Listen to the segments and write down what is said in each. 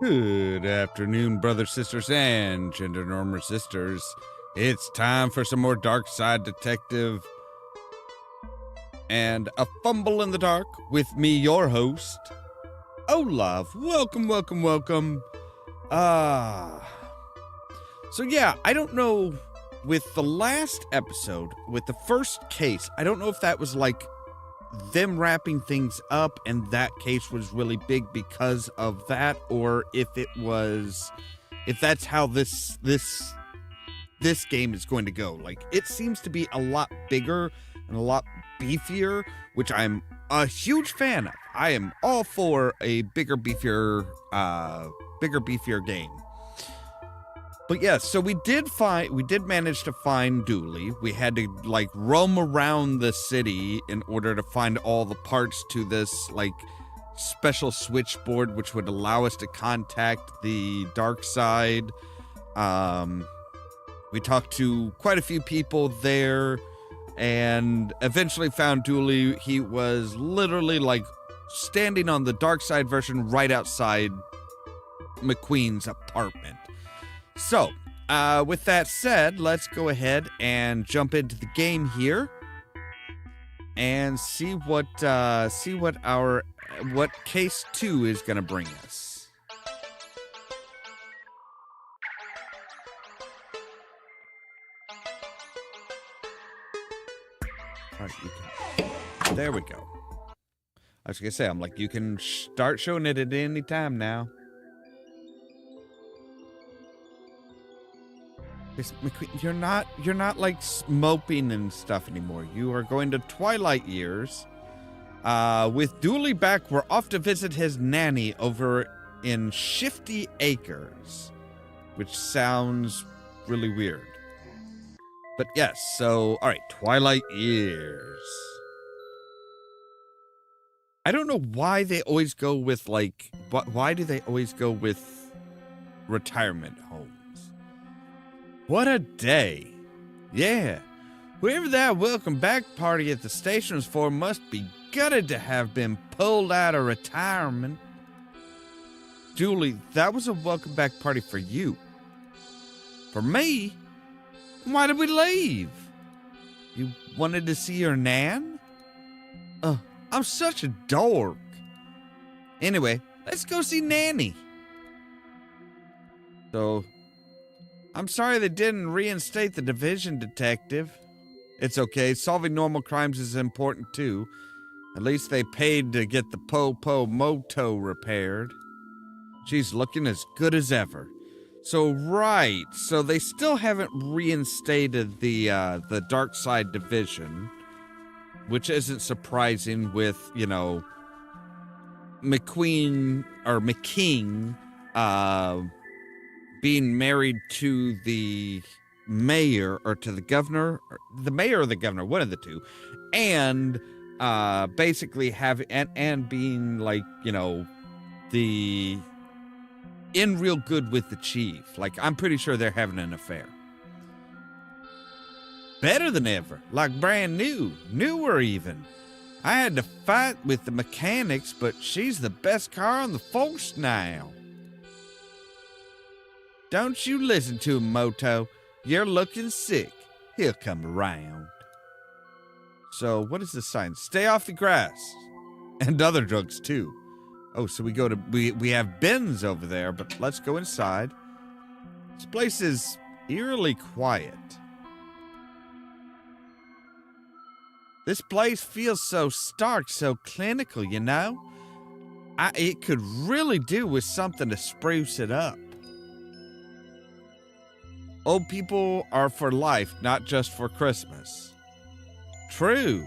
Good afternoon, brothers, sisters, and gender norm resistors. It's time for some more Darkside Detective and a fumble in the dark with me, your host, Ollamh. Welcome, welcome, welcome. So yeah, I don't know, with the last episode, with the first case, I don't know if that was like them wrapping things up and that case was really big because of that, or if that's how this game is going to go. Like, it seems to be a lot bigger and a lot beefier, which I'm a huge fan of. I am all for a bigger, beefier game. But yeah, so we did manage to find Dooley. We had to like roam around the city in order to find all the parts to this like special switchboard, which would allow us to contact the Darkside. We talked to quite a few people there and eventually found Dooley. He was literally like standing on the Darkside version right outside McQueen's apartment. So, with that said, let's go ahead and jump into the game here and see what case 2 is going to bring us. All right, there we go. I was going to say, I'm like, you can start showing it at any time now. McQueen, you're not like moping and stuff anymore. You are going to Twilight Years. With Dooley back, we're off to visit his nanny over in Shifty Acres, which sounds really weird. But yes, so, all right, Twilight Years. I don't know why they always go with like, why do they always go with retirement homes? What a day. Yeah. Whoever that welcome back party at the station was for must be gutted to have been pulled out of retirement. Dooley, that was a welcome back party for you. For me? Why did we leave? You wanted to see your nan? I'm such a dork. Anyway, let's go see Nanny. So, I'm sorry they didn't reinstate the division, detective. It's okay. Solving normal crimes is important, too. At least they paid to get the Po-Po Moto repaired. She's looking as good as ever. So, right. So, they still haven't reinstated the Darkside division, which isn't surprising with, you know, McQueen, or McKing, being married to the mayor, or to the governor, the mayor or the governor, one of the two, and basically having and being like, you know, in real good with the chief. Like, I'm pretty sure they're having an affair. Better than ever, like brand new, newer even. I had to fight with the mechanics, but she's the best car on the force now. Don't you listen to him, Moto. You're looking sick. He'll come around. So, what is the sign? Stay off the grass. And other drugs, too. Oh, so we have bins over there, but let's go inside. This place is eerily quiet. This place feels so stark, so clinical, you know? It could really do with something to spruce it up. Old people are for life, not just for Christmas. True.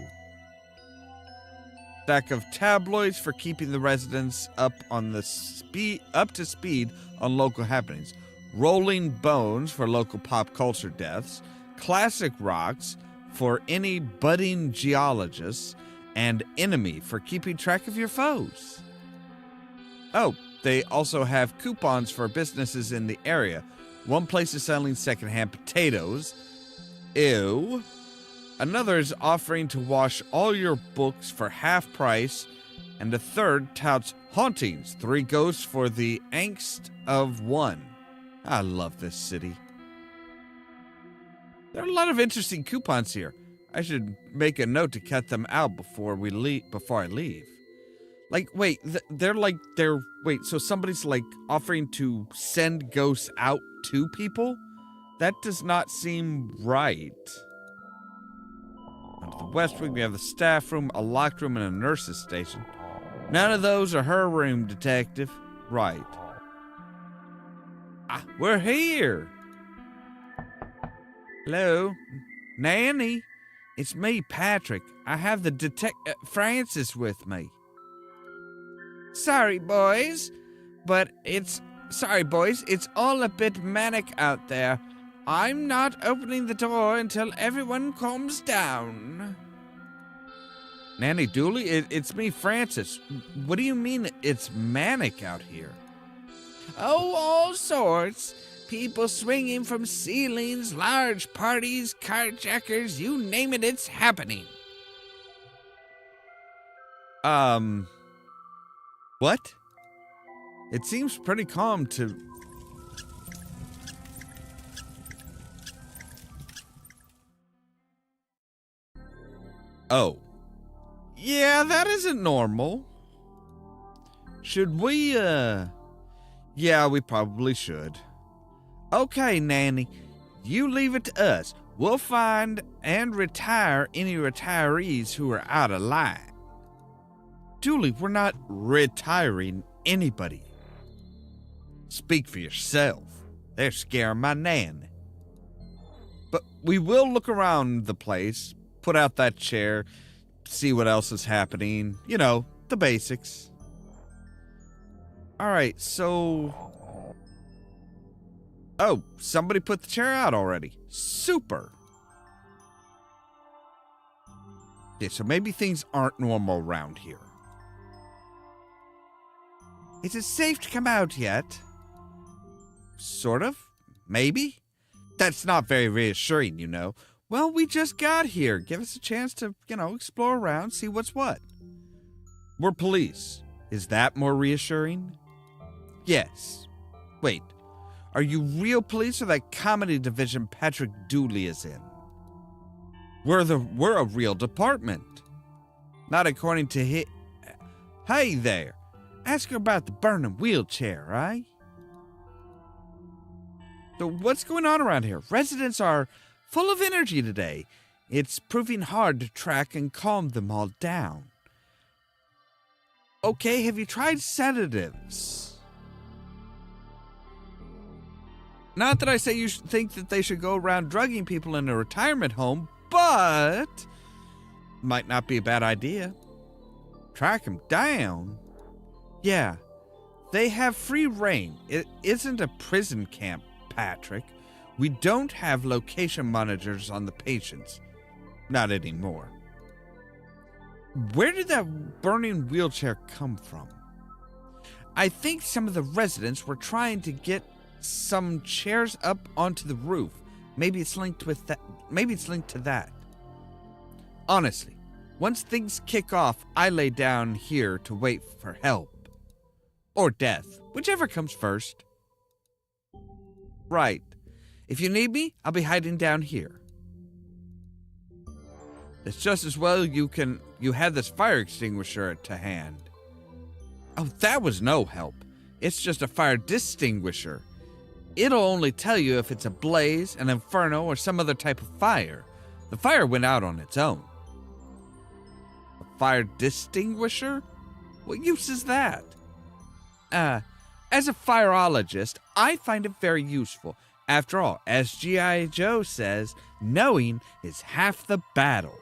Stack of tabloids for keeping the residents up to speed on local happenings. Rolling Bones for local pop culture deaths. Classic Rocks for any budding geologists. And Enemy for keeping track of your foes. Oh, they also have coupons for businesses in the area. One place is selling secondhand potatoes. Ew. Another is offering to wash all your books for half price And the third touts hauntings, 3 ghosts for the angst of 1. I love this city. There are a lot of interesting coupons here. I should make a note to cut them out before I leave. Like, wait, so somebody's like offering to send ghosts out to people? That does not seem right. Onto the west wing, we have the staff room, a locked room, and a nurse's station. None of those are her room, detective. Right. We're here. Hello? Nanny? It's me, Patrick. I have the Francis with me. Sorry, boys. It's all a bit manic out there. I'm not opening the door until everyone calms down. Nanny Dooley, it's me, Francis. What do you mean it's manic out here? Oh, all sorts. People swinging from ceilings, large parties, carjackers, you name it, it's happening. What? It seems pretty calm to... Oh. Yeah, that isn't normal. Should we, Yeah, we probably should. Okay, Nanny. You leave it to us. We'll find and retire any retirees who are out of line. Dooley, we're not retiring anybody. Speak for yourself. They're scaring my nan. But we will look around the place, put out that chair, see what else is happening. You know, the basics. All right, so... Oh, somebody put the chair out already. Super. Yeah, so maybe things aren't normal around here. Is it safe to come out yet? Sort of. Maybe. That's not very reassuring, you know. Well, we just got here. Give us a chance to, explore around, see what's what. We're police. Is that more reassuring? Yes. Wait. Are you real police or that comedy division Patrick Dooley is in? We're a real department. Not according to Hey there. Ask her about the burning wheelchair, right? So what's going on around here? Residents are full of energy today. It's proving hard to track and calm them all down. Okay, have you tried sedatives? Not that I say you should think that they should go around drugging people in a retirement home, but might not be a bad idea. Track them down. Yeah, they have free reign. It isn't a prison camp, Patrick. We don't have location monitors on the patients. Not anymore. Where did that burning wheelchair come from? I think some of the residents were trying to get some chairs up onto the roof. Maybe it's linked to that. Honestly, once things kick off, I lay down here to wait for help. Or death, whichever comes first. Right. If you need me, I'll be hiding down here. It's just as well you had this fire extinguisher to hand. Oh, that was no help. It's just a fire distinguisher. It'll only tell you if it's a blaze, an inferno, or some other type of fire. The fire went out on its own. A fire distinguisher? What use is that? As a fireologist, I find it very useful. After all, as G.I. Joe says, knowing is half the battle.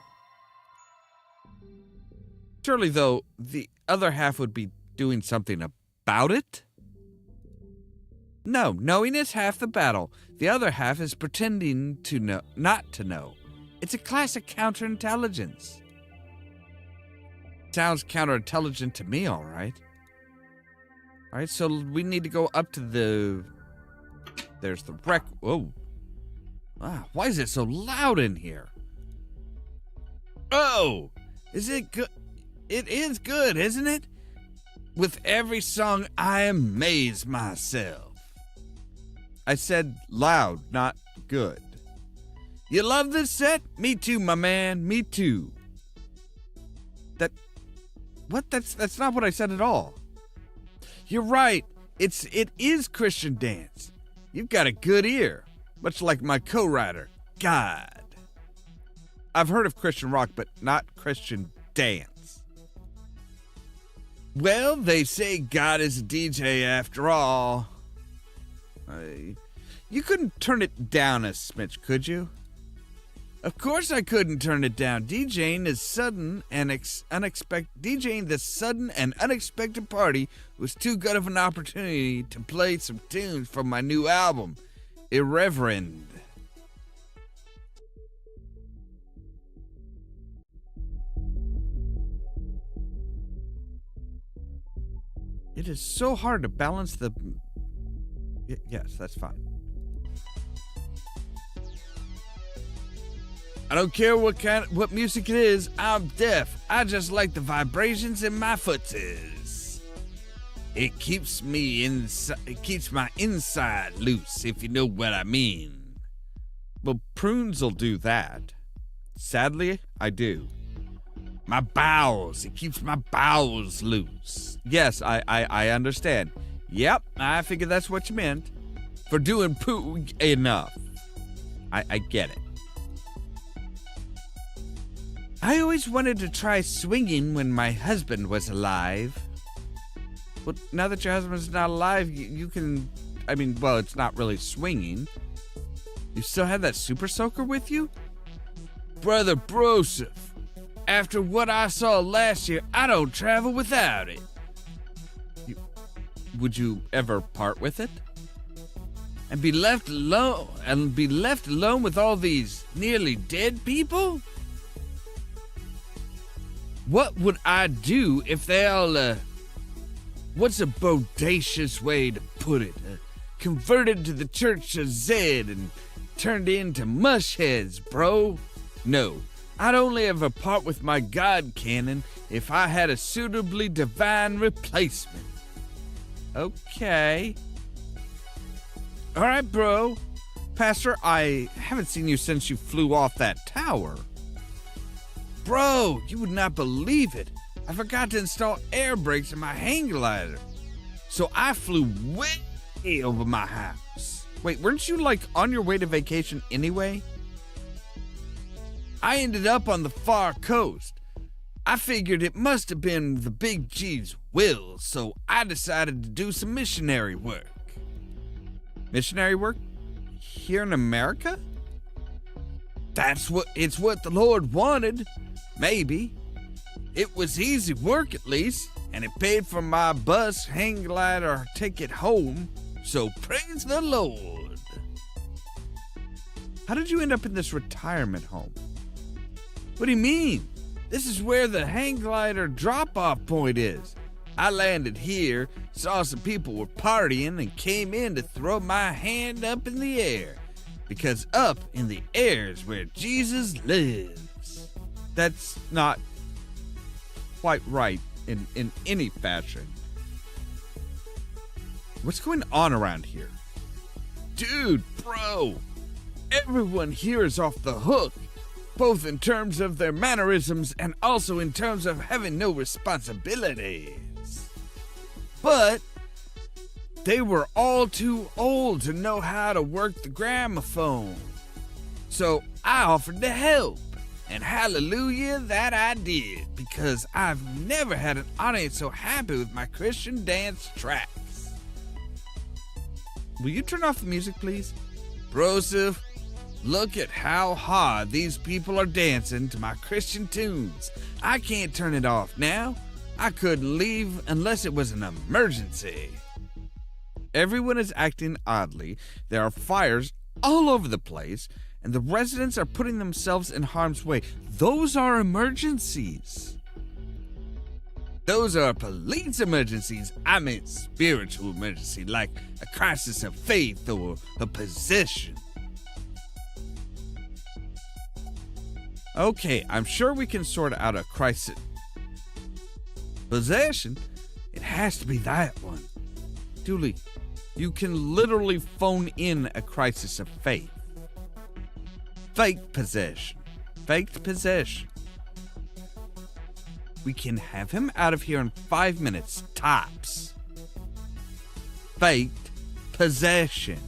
Surely, though, the other half would be doing something about it? No, knowing is half the battle. The other half is pretending to know, not to know. It's a classic counterintelligence. Sounds counterintelligent to me, all right. All right, so we need to go up to the... There's the wreck. Whoa. Ah, why is it so loud in here? Oh! Is it good? It is good, isn't it? With every song, I amaze myself. I said loud, not good. You love this set? Me too, my man. Me too. That's not what I said at all. You're right. It is Christian dance. You've got a good ear, much like my co-writer, God. I've heard of Christian rock, but not Christian dance. Well, they say God is a DJ after all. You couldn't turn it down a smidge, could you? Of course I couldn't turn it down. DJing this sudden and unexpected party was too good of an opportunity to play some tunes from my new album, Irreverend. It is so hard to balance the... Yes, that's fine. I don't care what music it is, I'm deaf. I just like the vibrations in my footsies. It keeps my inside loose, if you know what I mean. Well, prunes'll do that. Sadly, I do. My bowels, it keeps my bowels loose. Yes, I understand. Yep, I figured that's what you meant. For doing poo enough. I get it. I always wanted to try swinging when my husband was alive. Well, now that your husband's not alive, you can... well, it's not really swinging. You still have that super soaker with you? Brother Broseph, after what I saw last year, I don't travel without it. Would you ever part with it? And be left alone with all these nearly dead people? What would I do if they all, what's a bodacious way to put it? Converted to the Church of Zed and turned into mushheads, bro? No, I'd only ever part with my God canon if I had a suitably divine replacement. Okay. All right, bro. Pastor, I haven't seen you since you flew off that tower. Bro, you would not believe it. I forgot to install air brakes in my hang glider. So I flew way over my house. Wait, weren't you on your way to vacation anyway? I ended up on the far coast. I figured it must have been the Big G's will, so I decided to do some missionary work. Missionary work? Here in America? It's what the Lord wanted. Maybe. It was easy work at least, and it paid for my bus, hang glider ticket home, so praise the Lord. How did you end up in this retirement home? What do you mean? This is where the hang glider drop-off point is. I landed here, saw some people were partying, and came in to throw my hand up in the air. Because up in the air is where Jesus lives. That's not quite right in any fashion. What's going on around here? Dude, bro, everyone here is off the hook, both in terms of their mannerisms and also in terms of having no responsibilities. But they were all too old to know how to work the gramophone. So I offered to help. And hallelujah that I did, because I've never had an audience so happy with my Christian dance tracks. Will you turn off the music, please? Broseph, look at how hard these people are dancing to my Christian tunes. I can't turn it off now. I couldn't leave unless it was an emergency. Everyone is acting oddly. There are fires all over the place, and the residents are putting themselves in harm's way. Those are emergencies. Those are police emergencies. I meant spiritual emergency, like a crisis of faith or a possession. Okay, I'm sure we can sort out a crisis. Possession? It has to be that one. Dooley, you can literally phone in a crisis of faith. Fake possession. Faked possession. We can have him out of here in 5 minutes, tops. Faked possession.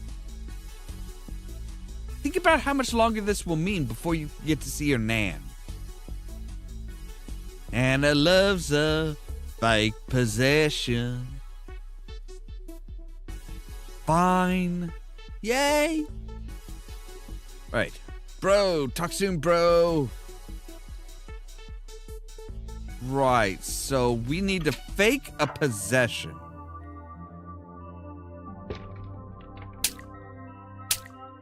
Think about how much longer this will mean before you get to see your Nan. Anna loves a fake possession. Fine. Yay. Right. Bro, talk soon, bro. Right, so we need to fake a possession.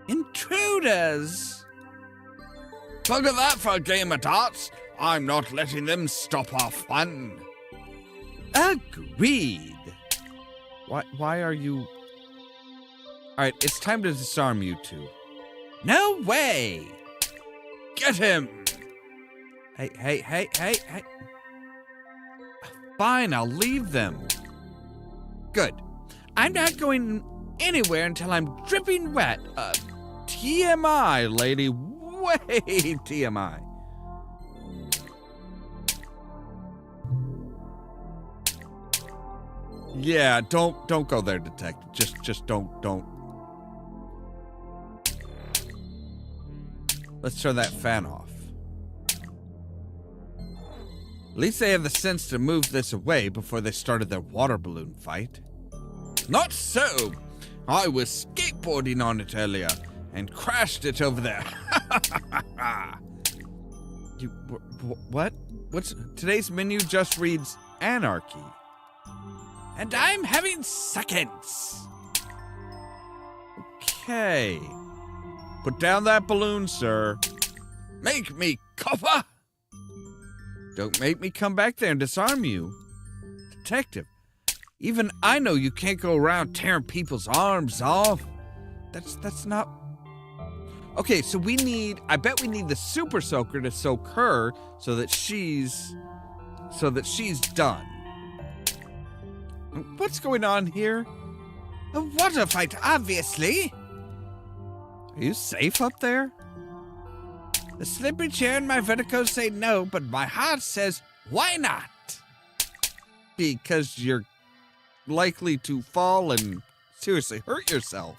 Intruders! Look at that for a game of darts. I'm not letting them stop our fun. Agreed. Why are you... Alright, it's time to disarm you two. No way! Get him! Hey. Fine, I'll leave them. Good. I'm not going anywhere until I'm dripping wet. TMI, lady. Way TMI. Yeah, don't go there, detective. Just don't. Let's turn that fan off. At least they have the sense to move this away before they started their water balloon fight. Not so! I was skateboarding on it earlier and crashed it over there. What? Today's menu just reads anarchy. And I'm having seconds. Okay. Put down that balloon, sir. Make me copper! Don't make me come back there and disarm you. Detective, even I know you can't go around tearing people's arms off. That's not... Okay, so I bet we need the super soaker to soak her so that she's done. What's going on here? A water fight, obviously. Are you safe up there? The slippery chair and my vertigo say no, but my heart says, why not? Because you're likely to fall and seriously hurt yourself.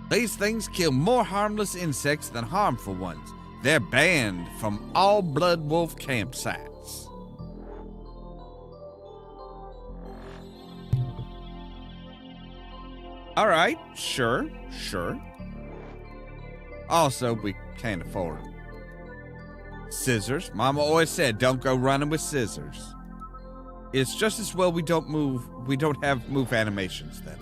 These things kill more harmless insects than harmful ones. They're banned from all Blood Wolf campsites. All right, sure. Also, we can't afford them. Scissors. Mama always said, don't go running with scissors. It's just as well we don't have move animations then.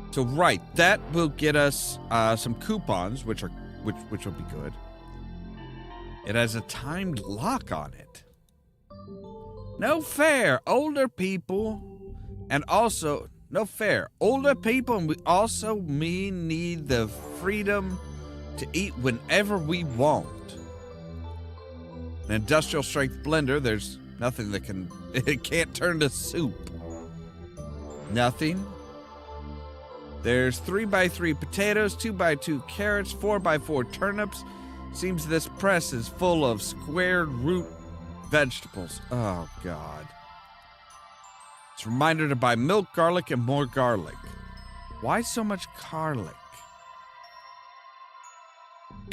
So right, that will get us some coupons, which will be good. It has a timed lock on it. No fair, older people. And also, no fair. Older people, and we need the freedom to eat whenever we want. An industrial strength blender, there's nothing that it can't turn to soup. Nothing. There's 3x3 potatoes, 2x2 carrots, 4x4 turnips. Seems this press is full of squared root vegetables. Oh, God. It's a reminder to buy milk, garlic, and more garlic. Why so much garlic?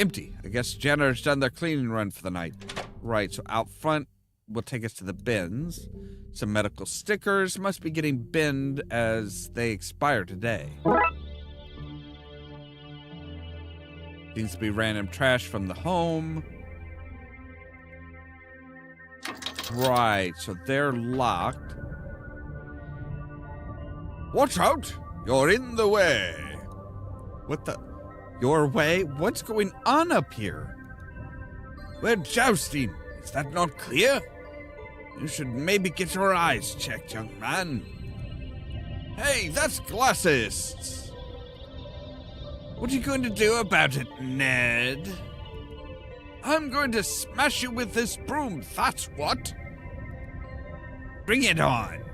Empty. I guess janitor's done their cleaning run for the night. Right, so out front will take us to the bins. Some medical stickers must be getting binned as they expire today. Seems to be random trash from the home. Right, so they're locked. Watch out! You're in the way! What the? Your way? What's going on up here? We're jousting. Is that not clear? You should maybe get your eyes checked, young man. Hey, that's glasses! What are you going to do about it, Ned? I'm going to smash you with this broom, that's what. Bring it on.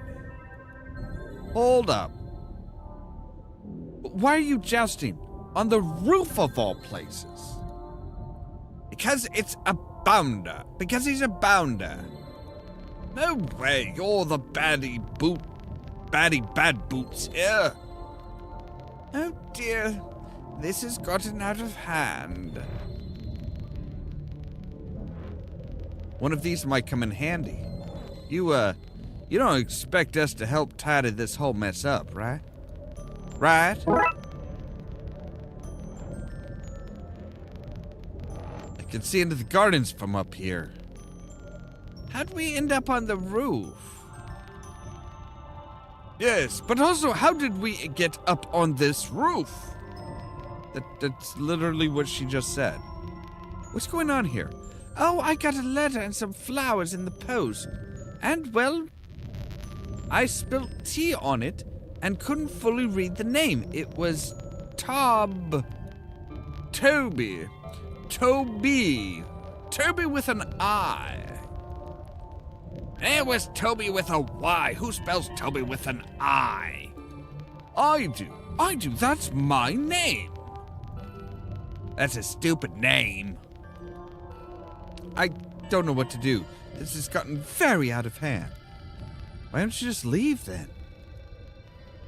Hold up. Why are you jousting on the roof of all places? Because it's a bounder. Because he's a bounder. No way, you're the baddie bad boots here. Oh dear, this has gotten out of hand. One of these might come in handy. You don't expect us to help tidy this whole mess up, right? Right? I can see into the gardens from up here. How'd we end up on the roof? Yes, but also, how did we get up on this roof? That's literally what she just said. What's going on here? Oh, I got a letter and some flowers in the post. And, well, I spilt tea on it and couldn't fully read the name. It was Toby. Toby with an I. It was Toby with a Y. Who spells Toby with an I? I do. That's my name. That's a stupid name. I don't know what to do. This has gotten very out of hand. Why don't you just leave then?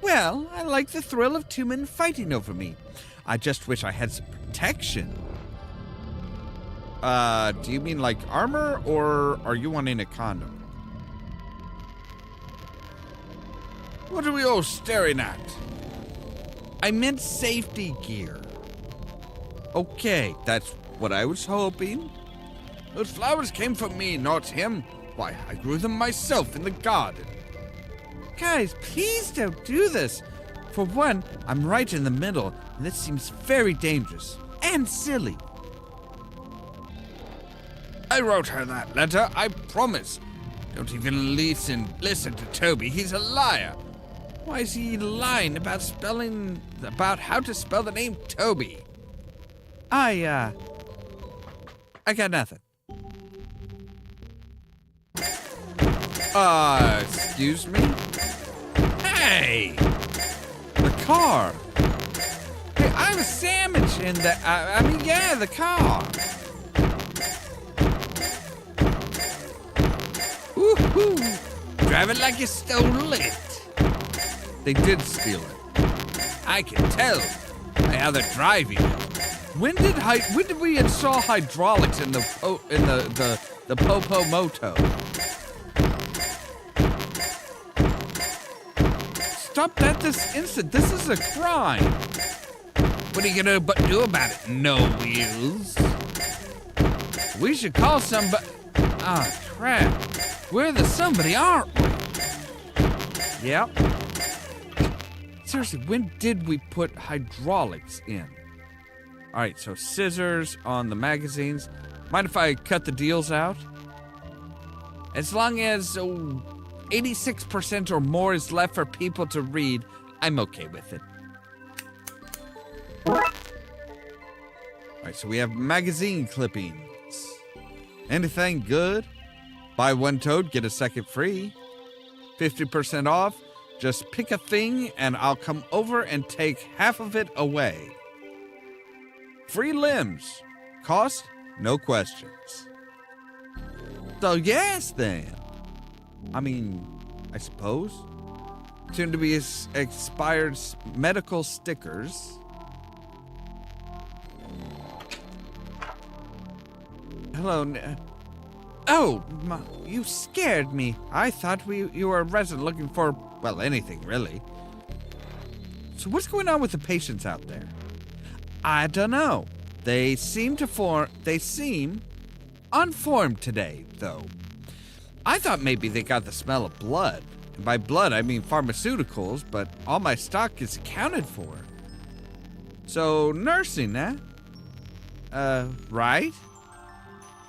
Well, I like the thrill of two men fighting over me. I just wish I had some protection. Do you mean like armor, or are you wanting a condom? What are we all staring at? I meant safety gear. Okay, that's what I was hoping. Those flowers came from me, not him. Why, I grew them myself in the garden. Guys, please don't do this. For one, I'm right in the middle, and this seems very dangerous and silly. I wrote her that letter, I promise. Don't even listen to Toby, he's a liar. Why is he lying about how to spell the name Toby? I got nothing. Excuse me? Hey! The car! Hey, I have a sandwich in the, the car! Woohoo! Drive it like you stole it! They did steal it. I can tell by how they're driving it. When did we install hydraulics in the Popo Moto? Stop that this instant. This is a crime. What are you gonna do about it? No wheels. We should call somebody. Ah, crap. We're the somebody, aren't we? Yep. Seriously, when did we put hydraulics in? All right, so scissors on the magazines. Mind if I cut the deals out? As long as 86% or more is left for people to read, I'm okay with it. All right, so we have magazine clippings. Anything good? Buy one toad, get a second free. 50% off. Just pick a thing and I'll come over and take half of it away. Free limbs. Cost? No questions. So yes then. I mean, I suppose. Soon to be expired medical stickers. Hello. You scared me. I thought you were a resident looking for, well, anything really. So what's going on with the patients out there? I don't know. They seem unformed today, though. I thought maybe they got the smell of blood. And by blood, I mean pharmaceuticals, but all my stock is accounted for. So, nursing, eh? Right?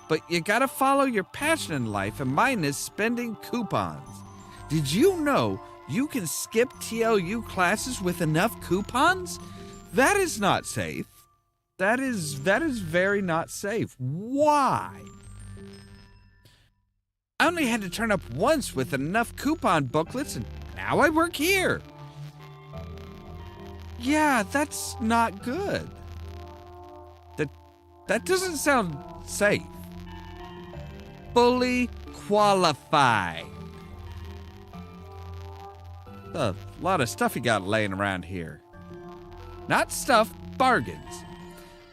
But you gotta follow your passion in life, and mine is spending coupons. Did you know you can skip TLU classes with enough coupons? That is not safe. That is very not safe. Why? I only had to turn up once with enough coupon booklets, and now I work here. Yeah, that's not good. That doesn't sound safe. Fully qualified. A lot of stuff you got laying around here. Not stuff, bargains.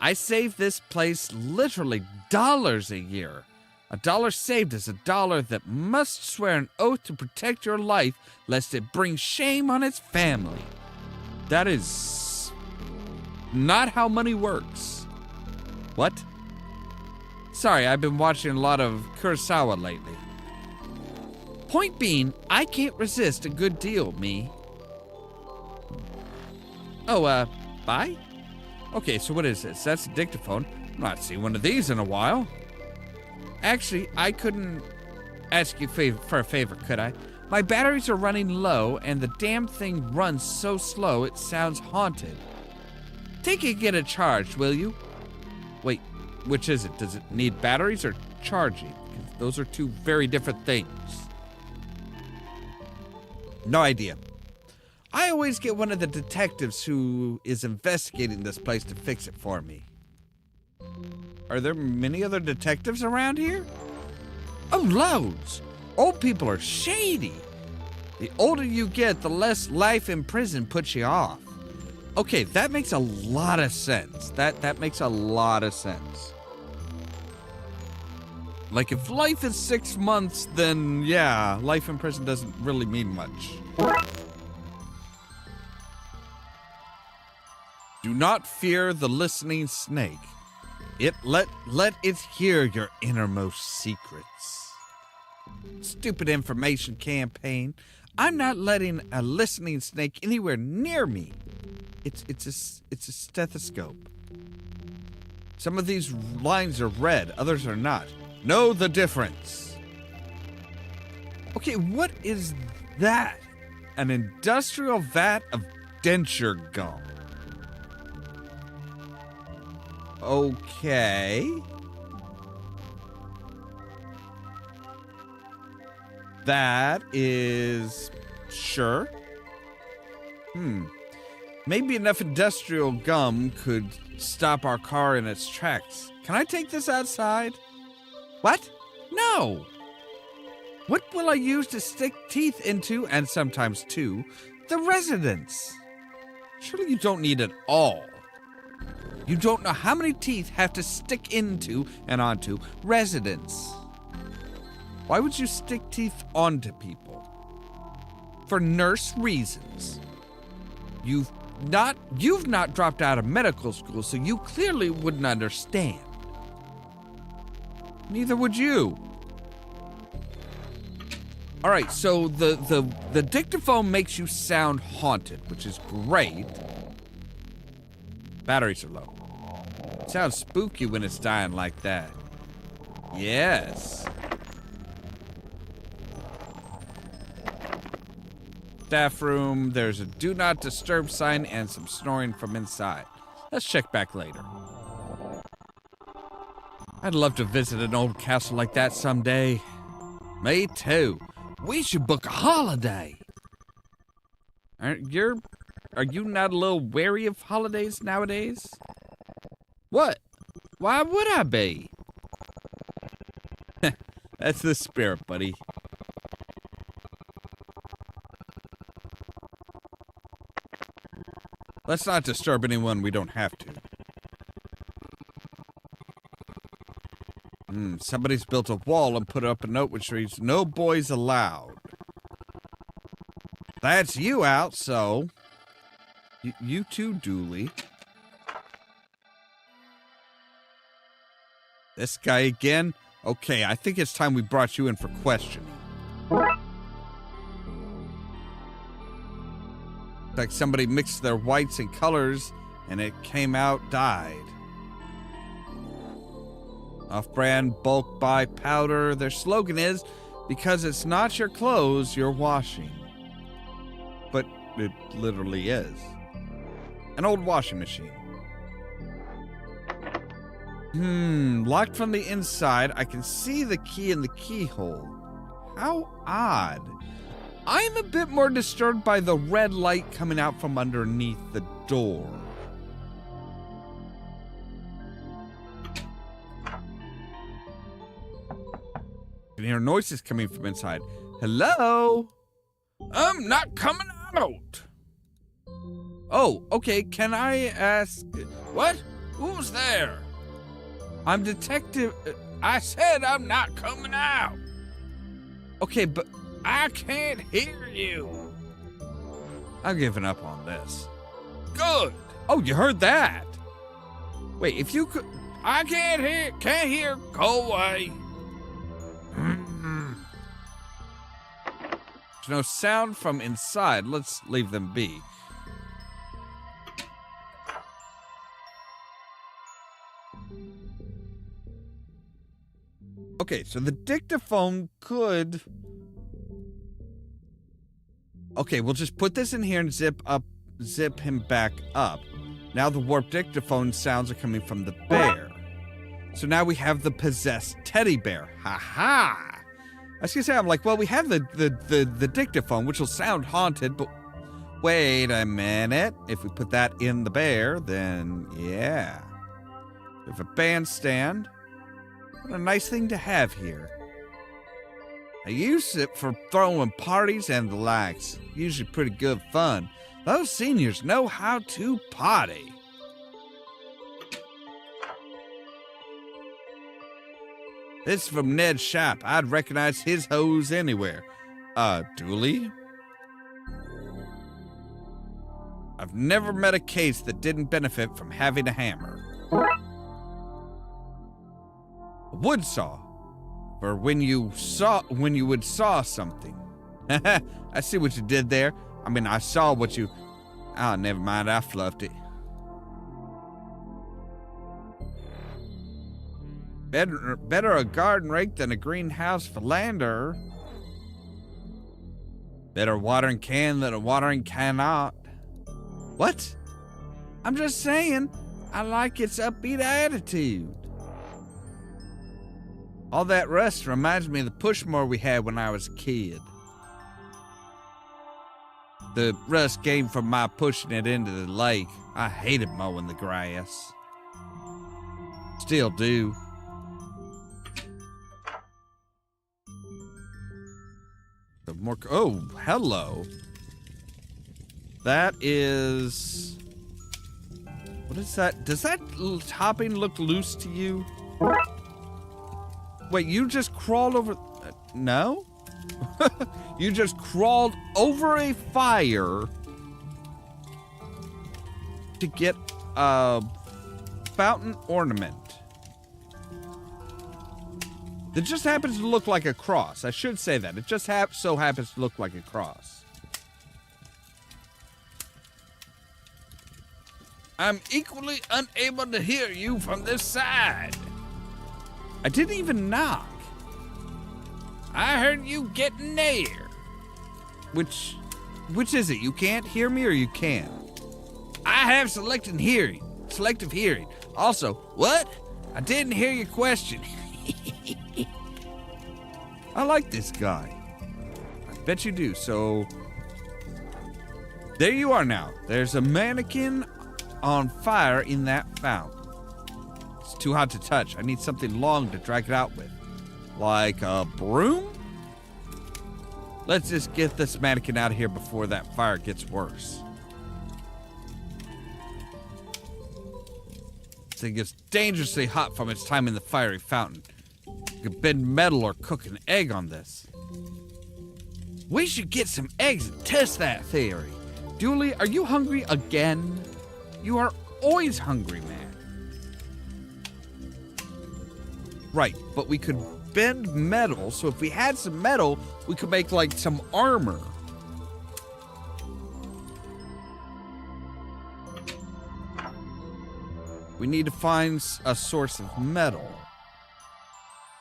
I save this place literally dollars a year. A dollar saved is a dollar that must swear an oath to protect your life lest it bring shame on its family. That is not how money works. What? Sorry, I've been watching a lot of Kurosawa lately. Point being, I can't resist a good deal, me. Oh, bye? Okay, so what is this? That's a dictaphone. I've not seen one of these in a while. Actually, I couldn't ask you for a favor, could I? My batteries are running low, and the damn thing runs so slow it sounds haunted. Take it and get it charged, will you? Wait, which is it? Does it need batteries or charging? Those are two very different things. No idea. I always get one of the detectives who is investigating this place to fix it for me. Are there many other detectives around here? Oh, loads. Old people are shady. The older you get, the less life in prison puts you off. Okay, that makes a lot of sense. That makes a lot of sense. Like, if life is 6 months, then yeah, life in prison doesn't really mean much. Do not fear the listening snake. Let it hear your innermost secrets. Stupid information campaign. I'm not letting a listening snake anywhere near me. It's a stethoscope. Some of these lines are red, others are not. Know the difference. Okay, what is that? An industrial vat of denture gum. Okay. That is... sure. Maybe enough industrial gum could stop our car in its tracks. Can I take this outside? What? No! What will I use to stick teeth into, and sometimes to, the residents? Surely you don't need it all. You don't know how many teeth have to stick into and onto residents. Why would you stick teeth onto people? For nurse reasons. You've not dropped out of medical school, so you clearly wouldn't understand. Neither would you. All right, so the dictaphone makes you sound haunted, which is great. Batteries are low. It sounds spooky when it's dying like that. Yes. Staff room, there's a do not disturb sign and some snoring from inside. Let's check back later. I'd love to visit an old castle like that someday. Me too. We should book a holiday. Are you not a little wary of holidays nowadays? What? Why would I be? That's the spirit, buddy. Let's not disturb anyone we don't have to. Somebody's built a wall and put up a note which reads, "No boys allowed." That's you out, so... You too, Dooley. This guy again? Okay, I think it's time we brought you in for questioning. Like somebody mixed their whites and colors and it came out dyed. Off-brand bulk buy powder. Their slogan is, because it's not your clothes you're washing. But it literally is. An old washing machine. Locked from the inside. I can see the key in the keyhole. How odd. I'm a bit more disturbed by the red light coming out from underneath the door. I can hear noises coming from inside. Hello? I'm not coming out. Oh, okay. Can I ask... What? Who's there? I'm Detective... I said I'm not coming out. Okay, but I can't hear you. I'm giving up on this. Good. Oh, you heard that? Wait, if you could... I can't hear. Go away. There's no sound from inside. Let's leave them be. Okay, so the dictaphone could... Okay, we'll just put this in here and zip him back up. Now the warped dictaphone sounds are coming from the bear. So now we have the possessed teddy bear. Ha-ha! I was gonna say, I'm like, well, we have the dictaphone, which will sound haunted, but wait a minute. If we put that in the bear, then yeah. We have a bandstand. What a nice thing to have here. I use it for throwing parties and the likes. Usually pretty good fun. Those seniors know how to party. This is from Ned's shop. I'd recognize his hose anywhere. Dooley? I've never met a case that didn't benefit from having a hammer. A wood saw. For when you would saw something. I see what you did there. I mean, I saw what you... Oh, never mind. I fluffed it. Better a garden rake than a greenhouse philanderer. Better a watering can than a watering cannot. What? I'm just saying, I like its upbeat attitude. All that rust reminds me of the pushmower we had when I was a kid. The rust came from my pushing it into the lake. I hated mowing the grass. Still do. The more... Oh, hello. That is... What is that? Does that topping look loose to you? Wait, you just crawled over... no? You just crawled over a fire to get a fountain ornament. That just happens to look like a cross. I should say that. It just so happens to look like a cross. I'm equally unable to hear you from this side. I didn't even knock. I heard you getting there. Which is it? You can't hear me or you can? I have selective hearing. Also, what? I didn't hear your question. I like this guy. I bet you do. So, there you are now. There's a mannequin on fire in that fountain. It's too hot to touch. I need something long to drag it out with. Like a broom? Let's just get this mannequin out of here before that fire gets worse. This thing gets dangerously hot from its time in the fiery fountain. You could bend metal or cook an egg on this. We should get some eggs and test that theory. Dooley, are you hungry again? You are always hungry, man. Right, but we could bend metal, so if we had some metal, we could make, like, some armor. We need to find a source of metal.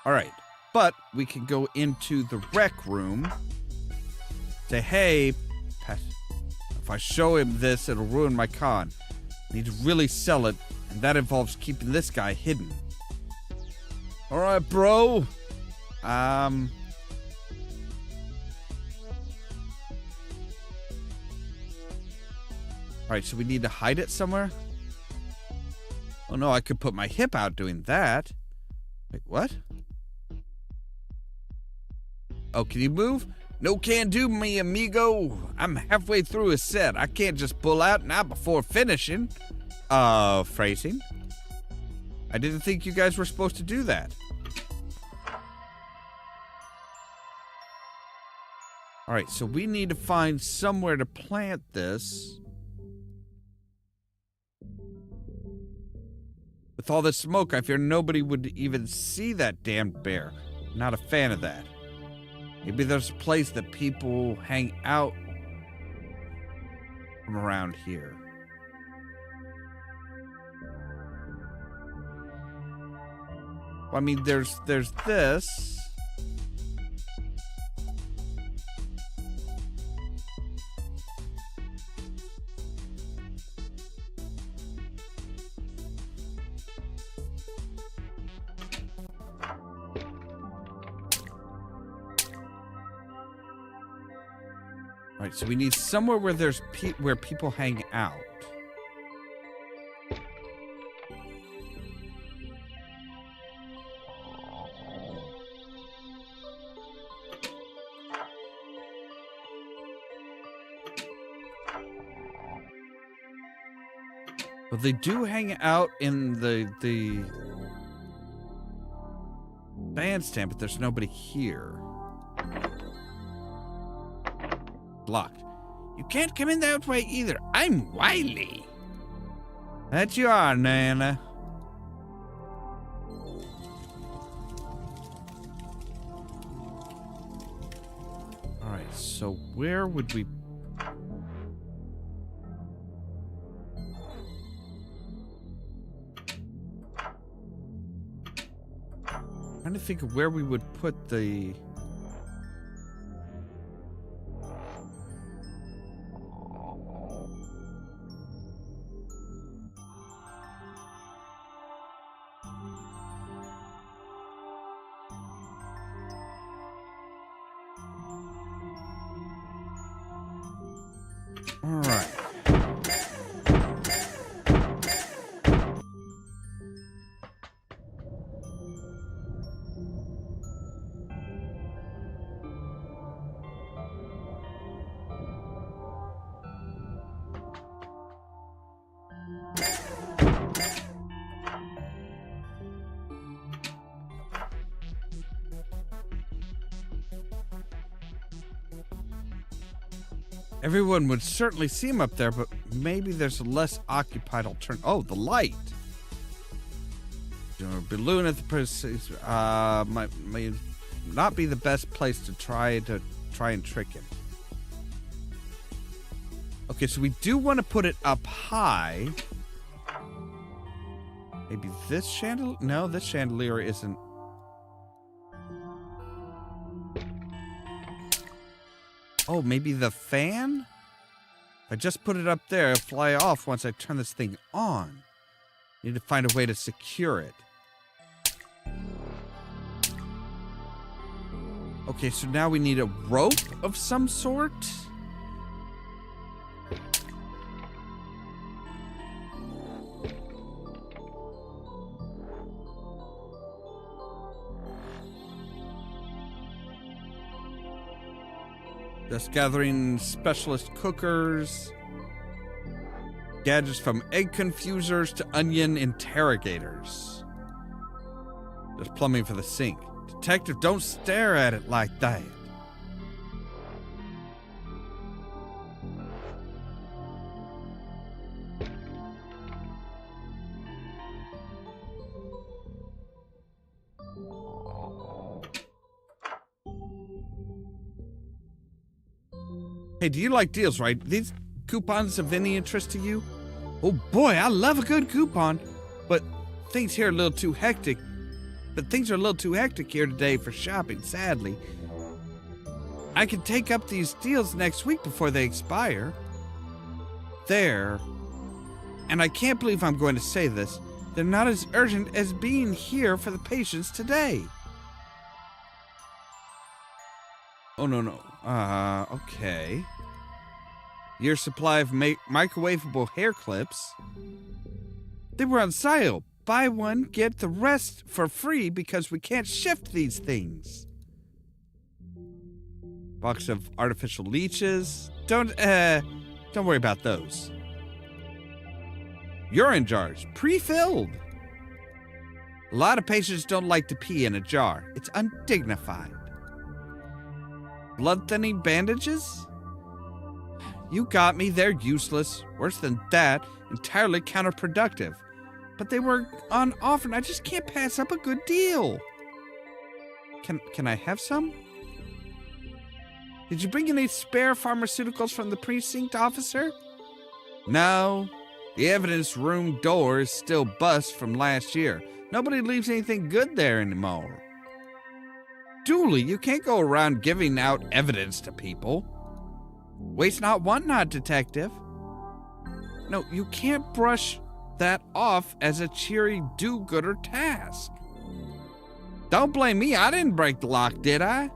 All right, but we can go into the rec room. Say, hey, if I show him this, it'll ruin my con. Need to really sell it, and that involves keeping this guy hidden. All right, bro. All right, so we need to hide it somewhere? Oh, no, I could put my hip out doing that. Wait, what? Oh, can you move? No can do, mi amigo. I'm halfway through a set. I can't just pull out now before finishing. Phrasing? I didn't think you guys were supposed to do that. All right, so we need to find somewhere to plant this. With all this smoke, I fear nobody would even see that damned bear. Not a fan of that. Maybe there's a place that people hang out from around here. Well, I mean, there's this. All right, so we need somewhere where there's where people hang out. Well, they do hang out in the bandstand, but there's nobody here. Blocked. You can't come in that way either. I'm wily. That you are, Nana. All right, so where would we... I'm trying to think of where we would put the... All right. Everyone would certainly see him up there, but maybe there's a less occupied alternative. Oh, the light. A balloon at the press might not be the best place to try and trick him. Okay, so we do want to put it up high. Maybe this chandelier? No, this chandelier isn't. Oh, maybe the fan? If I just put it up there, it'll fly off once I turn this thing on. Need to find a way to secure it. Okay, so now we need a rope of some sort. Just gathering specialist cookers. Gadgets from egg confusers to onion interrogators. There's plumbing for the sink. Detective, don't stare at it like that. Hey, do you like deals, right? These coupons of any interest to you? Oh boy, I love a good coupon. But things here are a little too hectic. Things are a little too hectic here today for shopping, sadly. I can take up these deals next week before they expire. There. And I can't believe I'm going to say this, they're not as urgent as being here for the patients today. Oh, no. Okay. Your supply of microwavable hair clips. They were on sale. Buy one, get the rest for free because we can't shift these things. Box of artificial leeches. Don't worry about those. Urine jars, pre-filled. A lot of patients don't like to pee in a jar. It's undignified. Blood thinning bandages? You got me, they're useless. Worse than that, entirely counterproductive. But they were on offer and I just can't pass up a good deal. Can I have some? Did you bring any spare pharmaceuticals from the precinct, officer? No. The evidence room door is still bust from last year. Nobody leaves anything good there anymore. Dooley, you can't go around giving out evidence to people. Waste not, want not, detective. No, you can't brush that off as a cheery do-gooder task. Don't blame me, I didn't break the lock, did I?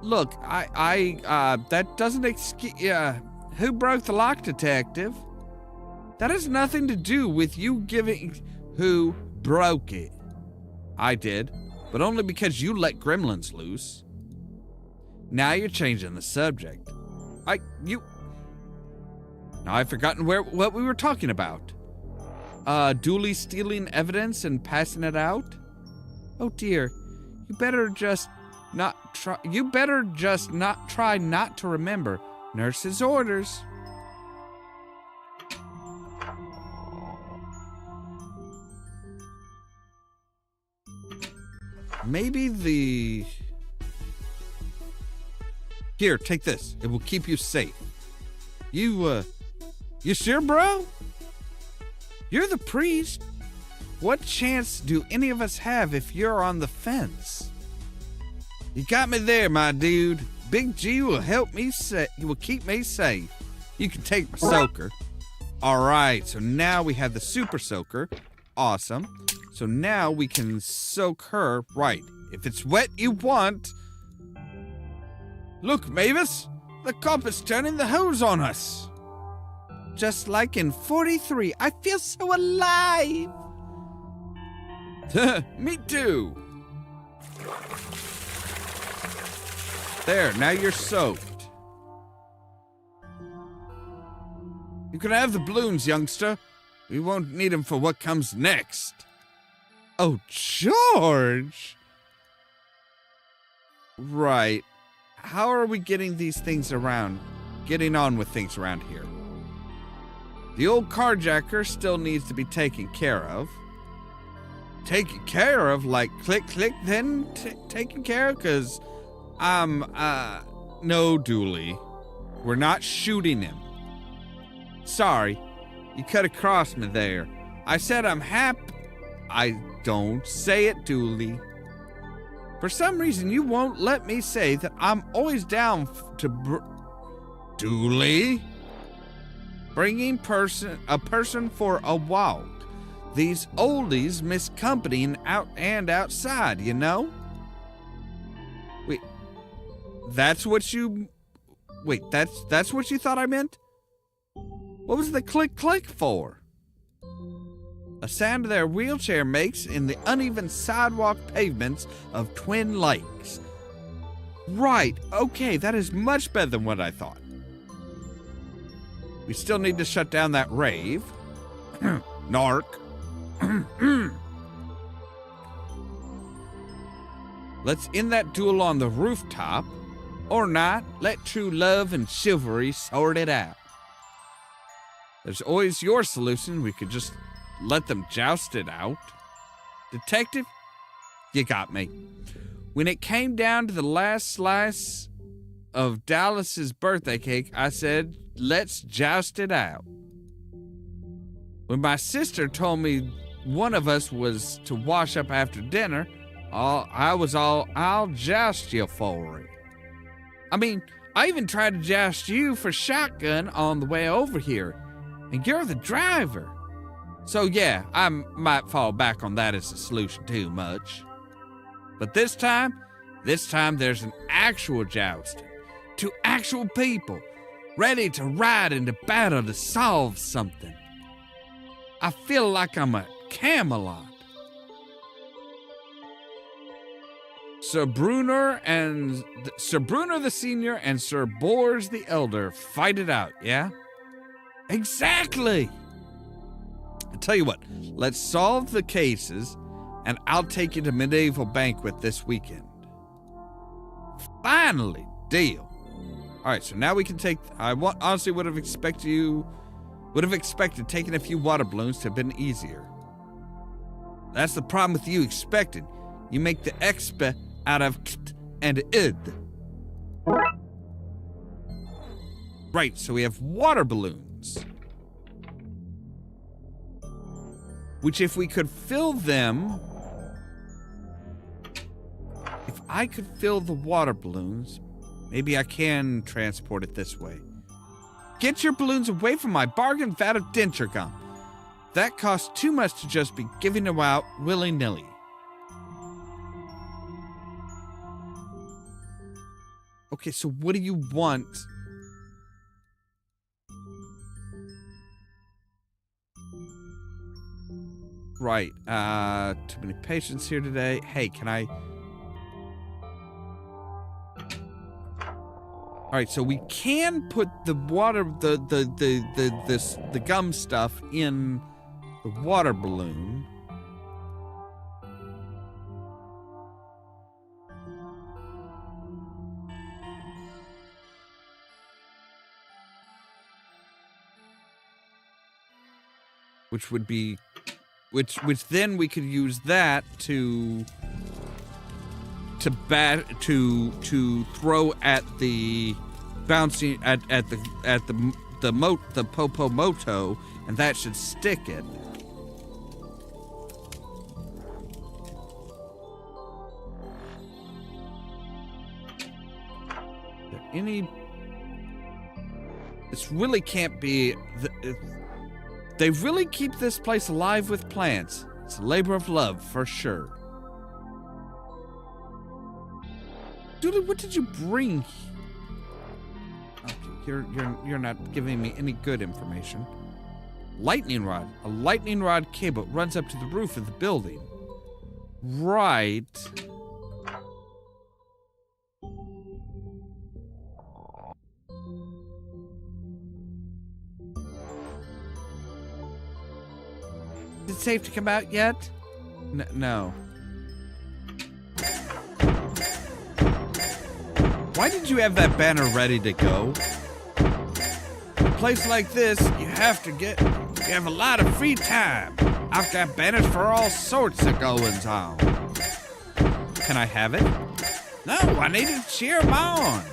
Look, that doesn't excuse, who broke the lock, detective? That has nothing to do with you giving who broke it. I did, but only because you let gremlins loose. Now you're changing the subject. Now I've forgotten what we were talking about. Dooley stealing evidence and passing it out? Oh dear, you better just not try not to remember nurse's orders. Maybe Here, take this. It will keep you safe. You sure, bro? You're the priest. What chance do any of us have if you're on the fence? You got me there, my dude. Big G will will keep me safe. You can take my soaker. All right, so now we have the super soaker. Awesome. So now we can soak her. Right. If it's wet you want. Look, Mavis. The cop is turning the hose on us. Just like in 43. I feel so alive. Me too. There, now you're soaked. You can have the balloons, youngster. We won't need them for what comes next. Oh, George! Right. How are we getting these things around? Getting on with things around here? The old carjacker still needs to be taken care of. Taken care of? Like click, click, then taken care of? Because no, Dooley. We're not shooting him. Sorry. You cut across me there. I said I'm happy. I don't say it, Dooley. For some reason, you won't let me say that I'm always down to Dooley? Bringing a person for a walk. These oldies miss company outside, you know? Wait, that's what you thought I meant? What was the click for? A sound their wheelchair makes in the uneven sidewalk pavements of Twin Lakes. Right, okay, that is much better than what I thought. We still need to shut down that rave. Narc. Let's end that duel on the rooftop. Or not, let true love and chivalry sort it out. There's always your solution. We could just let them joust it out. Detective, you got me. When it came down to the last slice of Dallas's birthday cake, I said, let's joust it out. When my sister told me one of us was to wash up after dinner, I'll joust you for it. I mean, I even tried to joust you for shotgun on the way over here. And you're the driver. So yeah, I might fall back on that as a solution too much. But this time there's an actual jousting. 2 actual people ready to ride into battle to solve something. I feel like I'm at Camelot. Sir Brunner the Senior and Sir Bors the Elder fight it out, yeah? Exactly! I tell you what, let's solve the cases, and I'll take you to Medieval Banquet this weekend. Finally, deal. All right, so now we can take. Honestly would have expected taking a few water balloons to have been easier. That's the problem with you expected. You make the expe out of kt and id. Right, so we have water balloons. Which if we could fill them... If I could fill the water balloons, maybe I can transport it this way. Get your balloons away from my bargain vat of denture gum. That costs too much to just be giving them out willy-nilly. Okay, so what do you want? Right, too many patients here today. Hey, can I... All right, so we can put the water, the gum stuff in the water balloon. Which would be, which then we could use that to throw at the bouncing at the Popo Moto, and that should stick it. This really can't be. They really keep this place alive with plants. It's a labor of love for sure. Dooley, what did you bring? Okay, you're not giving me any good information. Lightning rod. A lightning rod cable runs up to the roof of the building. Right. Is it safe to come out yet? No. Why did you have that banner ready to go? A place like this, you have a lot of free time. I've got banners for all sorts of goings on. Can I have it? No, I need to cheer them on.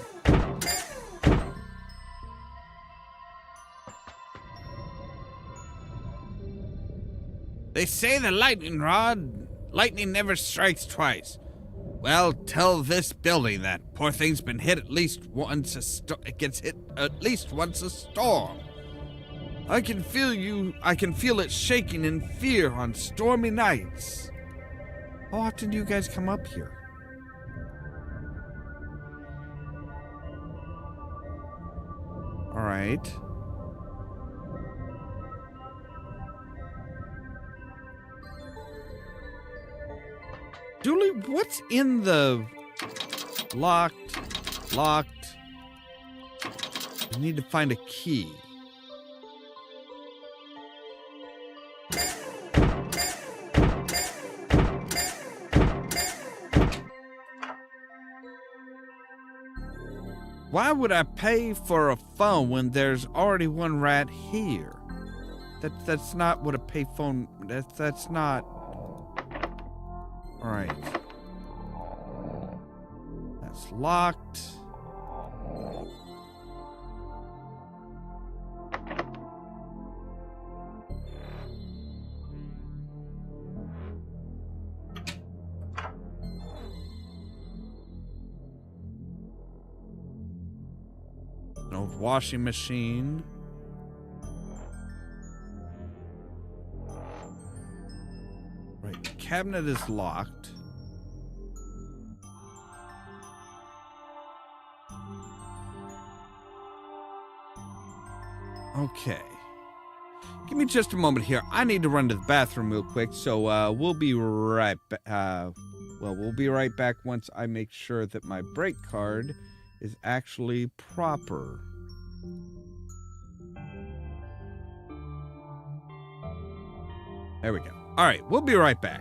They say the lightning never strikes twice. Well, tell this building that. Poor thing's been hit at least once it gets hit at least once a storm. I can feel it shaking in fear on stormy nights. How often do you guys come up here? All right. Dooley, what's in the locked? I need to find a key. Why would I pay for a phone when there's already one right here? That's not what a payphone. That's not. All right. That's locked. An old washing machine. cabinet is locked. Okay. Give me just a moment here. I need to run to the bathroom real quick, so we'll be right back. We'll be right back once I make sure that my break card is actually proper. There we go. All right, we'll be right back.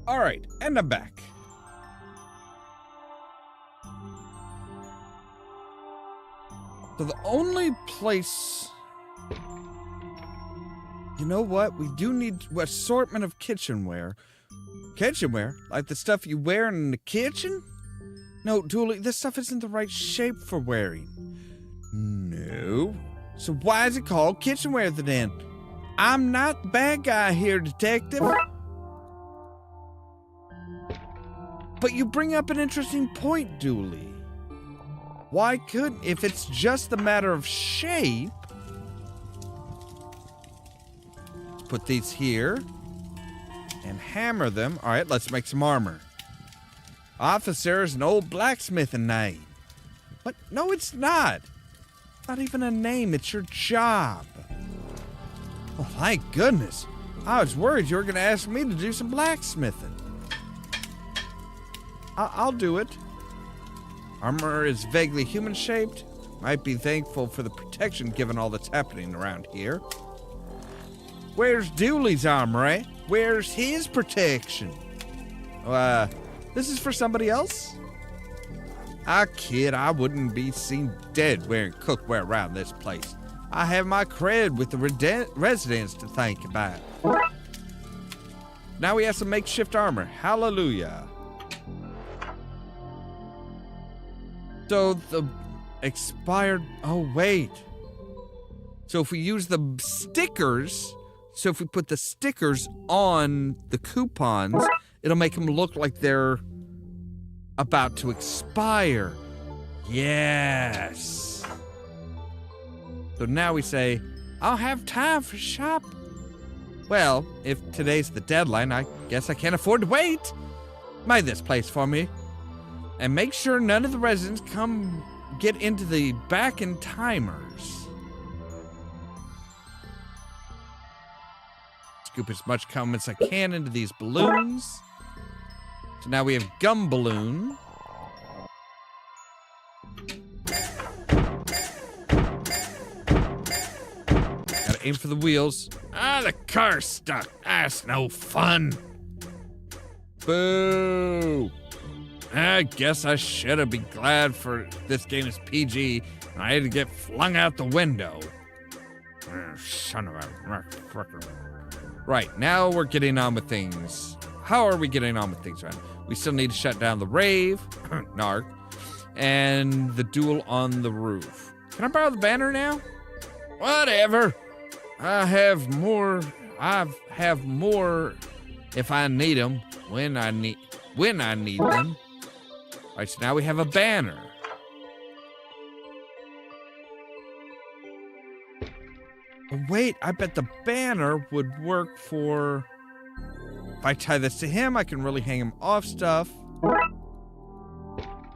All right, and I'm back. So the only place... You know what? We do need an assortment of kitchenware. Kitchenware? Like the stuff you wear in the kitchen? No, Dooley, this stuff isn't the right shape for wearing. No. So why is it called kitchenware then? I'm not the bad guy here, detective. But you bring up an interesting point, Dooley. Why couldn't, if it's just a matter of shape... Let's put these here and hammer them. All right, let's make some armor. Officer is an old blacksmithing name. But no, it's not. Not even a name, it's your job. Oh, thank goodness. I was worried you were going to ask me to do some blacksmithing. I'll do it. Armor is vaguely human-shaped. Might be thankful for the protection given all that's happening around here. Where's Dooley's armor, eh? Where's his protection? This is for somebody else? I kid, I wouldn't be seen dead wearing cookware around this place. I have my cred with the residents to think about. Now we have some makeshift armor. Hallelujah. So the expired... Oh, wait. So if we use the stickers... So if we put the stickers on the coupons, it'll make them look like they're about to expire. Yes. So now we say, I'll have time for shop. Well, if today's the deadline, I guess I can't afford to wait. Buy this place for me. And make sure none of the residents get into the back-end timers. Scoop as much cum as I can into these balloons. So now we have gum balloon. Gotta aim for the wheels. The car's stuck. That's no fun. Boo. I guess I should have been glad for this game is PG. I had to get flung out the window. Son of a... Right, now we're getting on with things. How are we getting on with things, right? We still need to shut down the rave, narc, and the duel on the roof. Can I borrow the banner now? Whatever. I have more if I need them, when I need them. All right, so now we have a banner. Oh, wait, I bet the banner would work for... If I tie this to him, I can really hang him off stuff.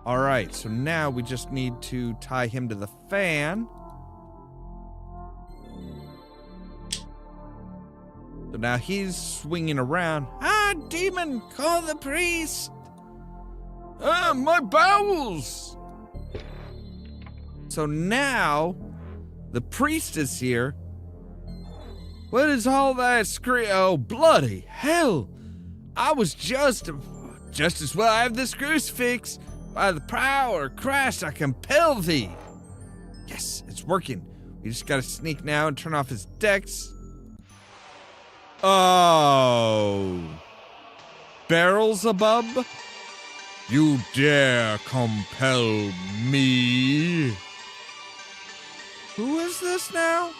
All right, so now we just need to tie him to the fan. So now he's swinging around. Ah, demon, call the priest. Ah, my bowels. So now the priest is here. What is all that scream? Oh, bloody hell. I was just as well I have this crucifix. By the power of Christ, I compel thee. Yes, it's working. We just gotta sneak now and turn off his decks. Oh. Beelzebub? You dare compel me? Who is this now?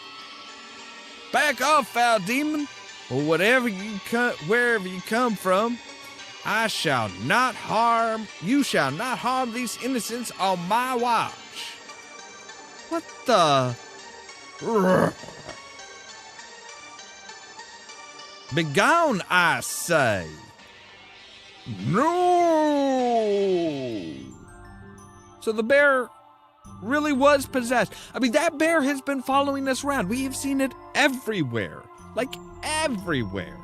Back off, foul demon, or wherever you come from. You shall not harm these innocents on my watch. What the? Begone, I say. No. So the bear really was possessed. I mean, that bear has been following us around. We have seen it everywhere. Like, everywhere.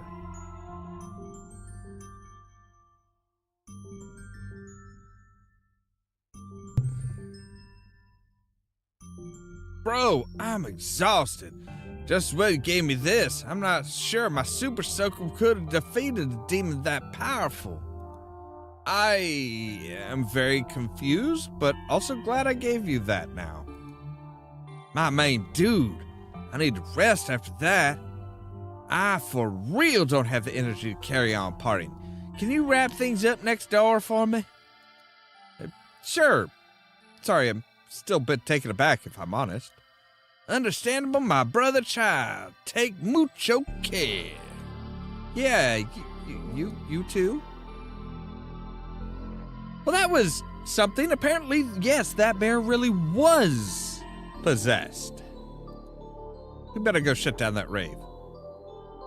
Bro, I'm exhausted. Just what gave me this. I'm not sure my super soaker could have defeated a demon that powerful. I am very confused, but also glad I gave you that now. My main dude, I need to rest after that. I for real don't have the energy to carry on partying. Can you wrap things up next door for me? Sure. Sorry, I'm still a bit taken aback if I'm honest. Understandable, my brother child. Take mucho care. Yeah, you too? Well, that was something. Apparently, yes, that bear really was possessed. We better go shut down that rave.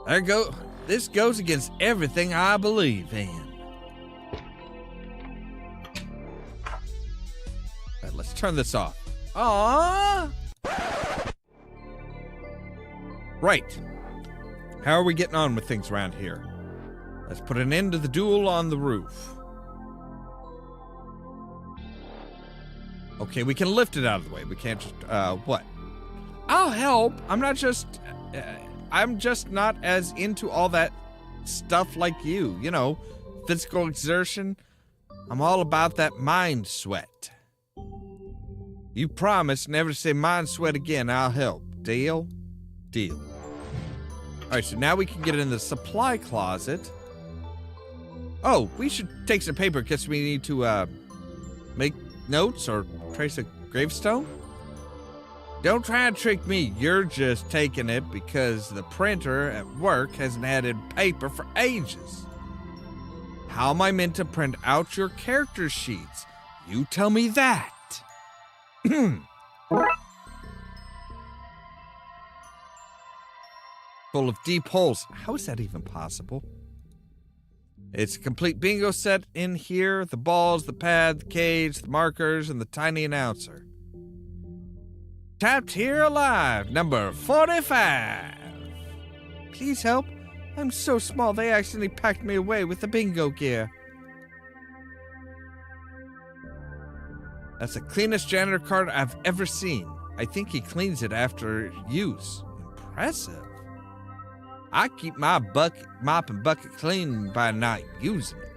There go. This goes against everything I believe in. All right, let's turn this off. Aww. Right. How are we getting on with things around here? Let's put an end to the duel on the roof. Okay, we can lift it out of the way. We can't just, what? I'll help. I'm just not as into all that stuff like you. You know, physical exertion. I'm all about that mind sweat. You promise never to say mind sweat again. I'll help. Deal? Deal. All right, so now we can get in the supply closet. Oh, we should take some paper because we need to, make notes or trace a gravestone. Don't try and trick me. You're just taking it because the printer at work hasn't added paper for ages. How am I meant to print out your character sheets? You tell me that. Full of deep holes. How is that even possible? It's a complete bingo set in here. The balls, the pad, the cage, the markers, and the tiny announcer. Tapped here alive, number 45. Please help. I'm so small they accidentally packed me away with the bingo gear. That's the cleanest janitor card I've ever seen. I think he cleans it after use. Impressive. I keep my mop and bucket clean by not using it.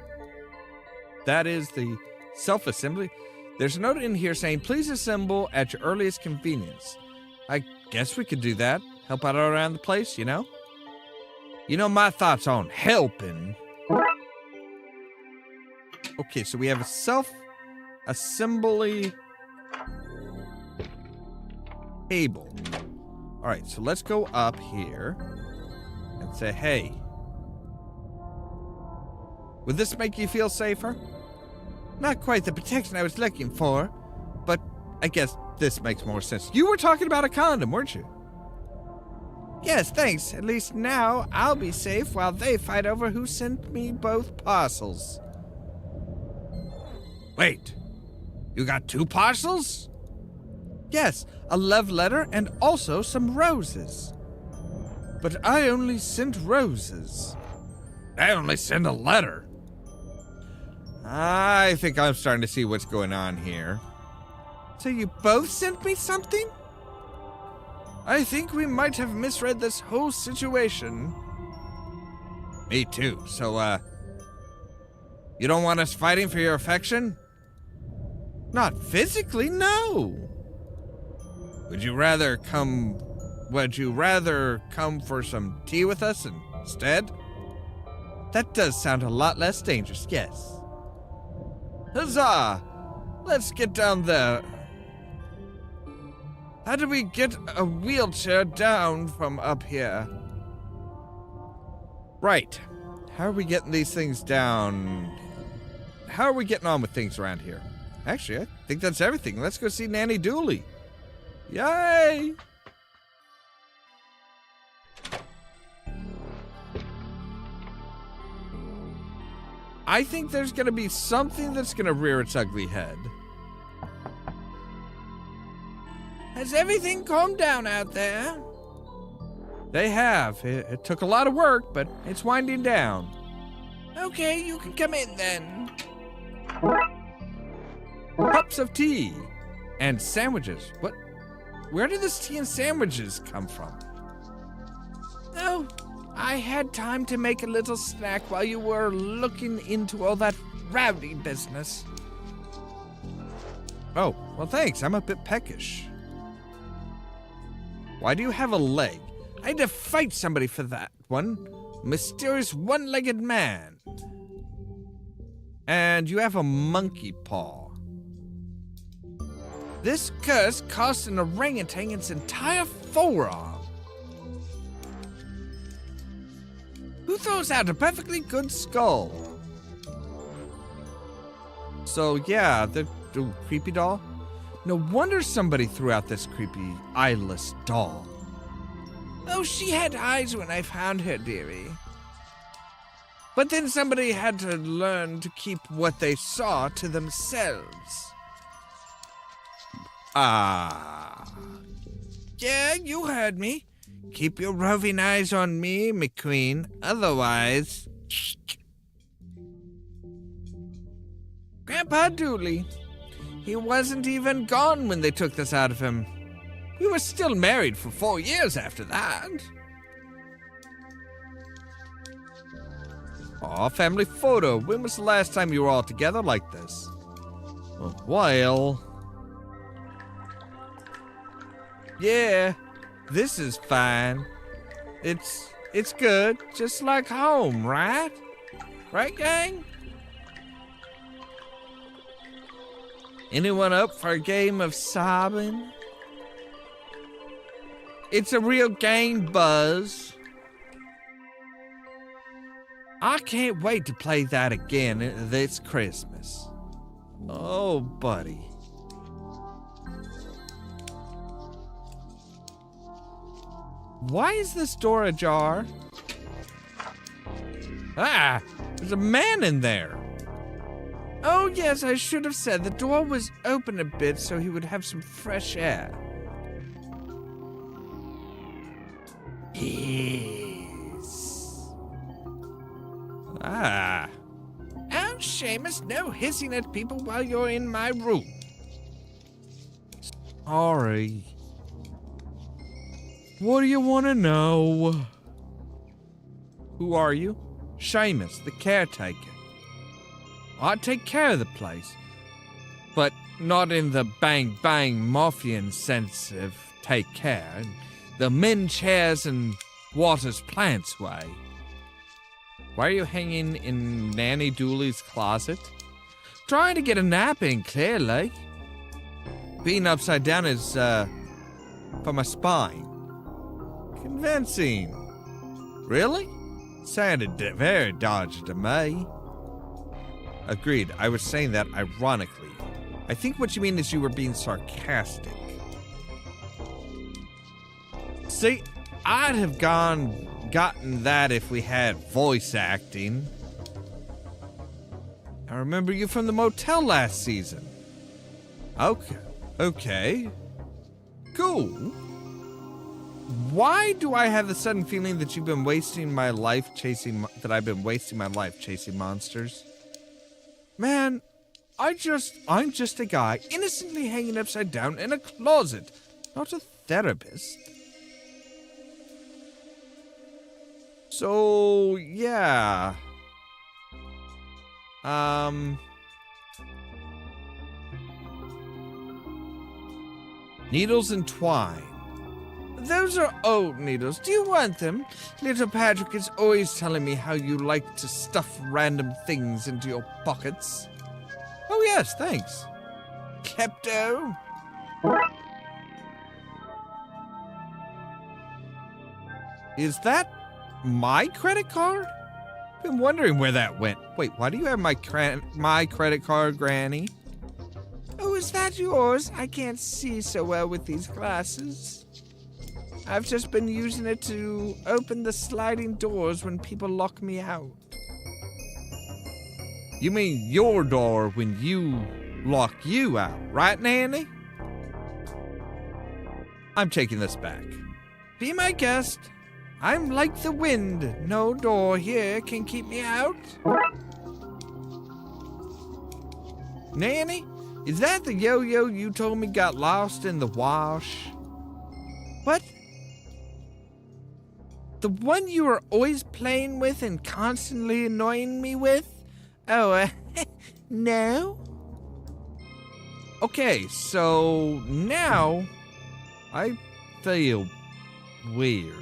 That is the self-assembly. There's a note in here saying, please assemble at your earliest convenience. I guess we could do that. Help out around the place, you know? You know my thoughts on helping. Okay, so we have a self-assembly table. All right, so let's go up here and say, hey, would this make you feel safer? Not quite the protection I was looking for, but I guess this makes more sense. You were talking about a condom, weren't you? Yes, thanks. At least now I'll be safe while they fight over who sent me both parcels. Wait, you got 2 parcels? Yes, a love letter and also some roses. But I only sent roses. I only sent a letter. I think I'm starting to see what's going on here. So you both sent me something? I think we might have misread this whole situation. Me too. So, you don't want us fighting for your affection? Not physically, no. Would you rather come for some tea with us instead? That does sound a lot less dangerous, yes. Huzzah! Let's get down there. How do we get a wheelchair down from up here? Right. How are we getting these things down? How are we getting on with things around here? Actually, I think that's everything. Let's go see Nanny Dooley. Yay! I think there's gonna be something that's gonna rear its ugly head. Has everything calmed down out there? They have. It took a lot of work, but it's winding down. Okay, you can come in then. Cups of tea and sandwiches. What? Where did this tea and sandwiches come from? Oh, I had time to make a little snack while you were looking into all that rowdy business. Oh, well thanks. I'm a bit peckish. Why do you have a leg? I had to fight somebody for that one. Mysterious one-legged man. And you have a monkey paw. This curse cost an orangutan its entire forearm. Who throws out a perfectly good skull? So yeah, the creepy doll. No wonder somebody threw out this creepy eyeless doll. Oh, she had eyes when I found her, dearie. But then somebody had to learn to keep what they saw to themselves. Ah. Yeah, you heard me. Keep your roving eyes on me, McQueen. Otherwise... Grandpa Dooley. He wasn't even gone when they took this out of him. We were still married for 4 years after that. Aw, family photo. When was the last time you were all together like this? Well... Yeah, this is fine. It's good, just like home, right? Right, gang? Anyone up for a game of sobbing? It's a real gang buzz. I can't wait to play that again this Christmas. Oh, buddy. Why is this door ajar? Ah, there's a man in there. Oh, yes, I should have said the door was open a bit so he would have some fresh air. Yes. Ah. Oh, Seamus, no hissing at people while you're in my room. Sorry. What do you want to know? Who are you? Seamus, the caretaker. I take care of the place, but not in the bang-bang Maffian sense of take care, the men, chairs, and waters plants way. Why are you hanging in Nanny Dooley's closet? Trying to get a nap in, clearly. Being upside down is, for my spine. Convincing. Really? Sounded very dodgy to me. Agreed. I was saying that ironically. I think what you mean is you were being sarcastic. See, I'd have gotten that if we had voice acting. I remember you from the motel last season. Okay. Cool. Why do I have the sudden feeling that I've been wasting my life chasing monsters? Man, I'm just a guy innocently hanging upside down in a closet, not a therapist. So, yeah. Needles and twine. Those are old needles. Do you want them? Little Patrick is always telling me how you like to stuff random things into your pockets. Oh yes, thanks. Klepto. Is that my credit card? Been wondering where that went. Wait, why do you have my credit card, Granny? Oh, is that yours? I can't see so well with these glasses. I've just been using it to open the sliding doors when people lock me out. You mean your door when you lock you out, right, Nanny? I'm taking this back. Be my guest. I'm like the wind. No door here can keep me out. Nanny, is that the yo-yo you told me got lost in the wash? What? The one you were always playing with and constantly annoying me with? Oh, no? Okay, so now I feel weird.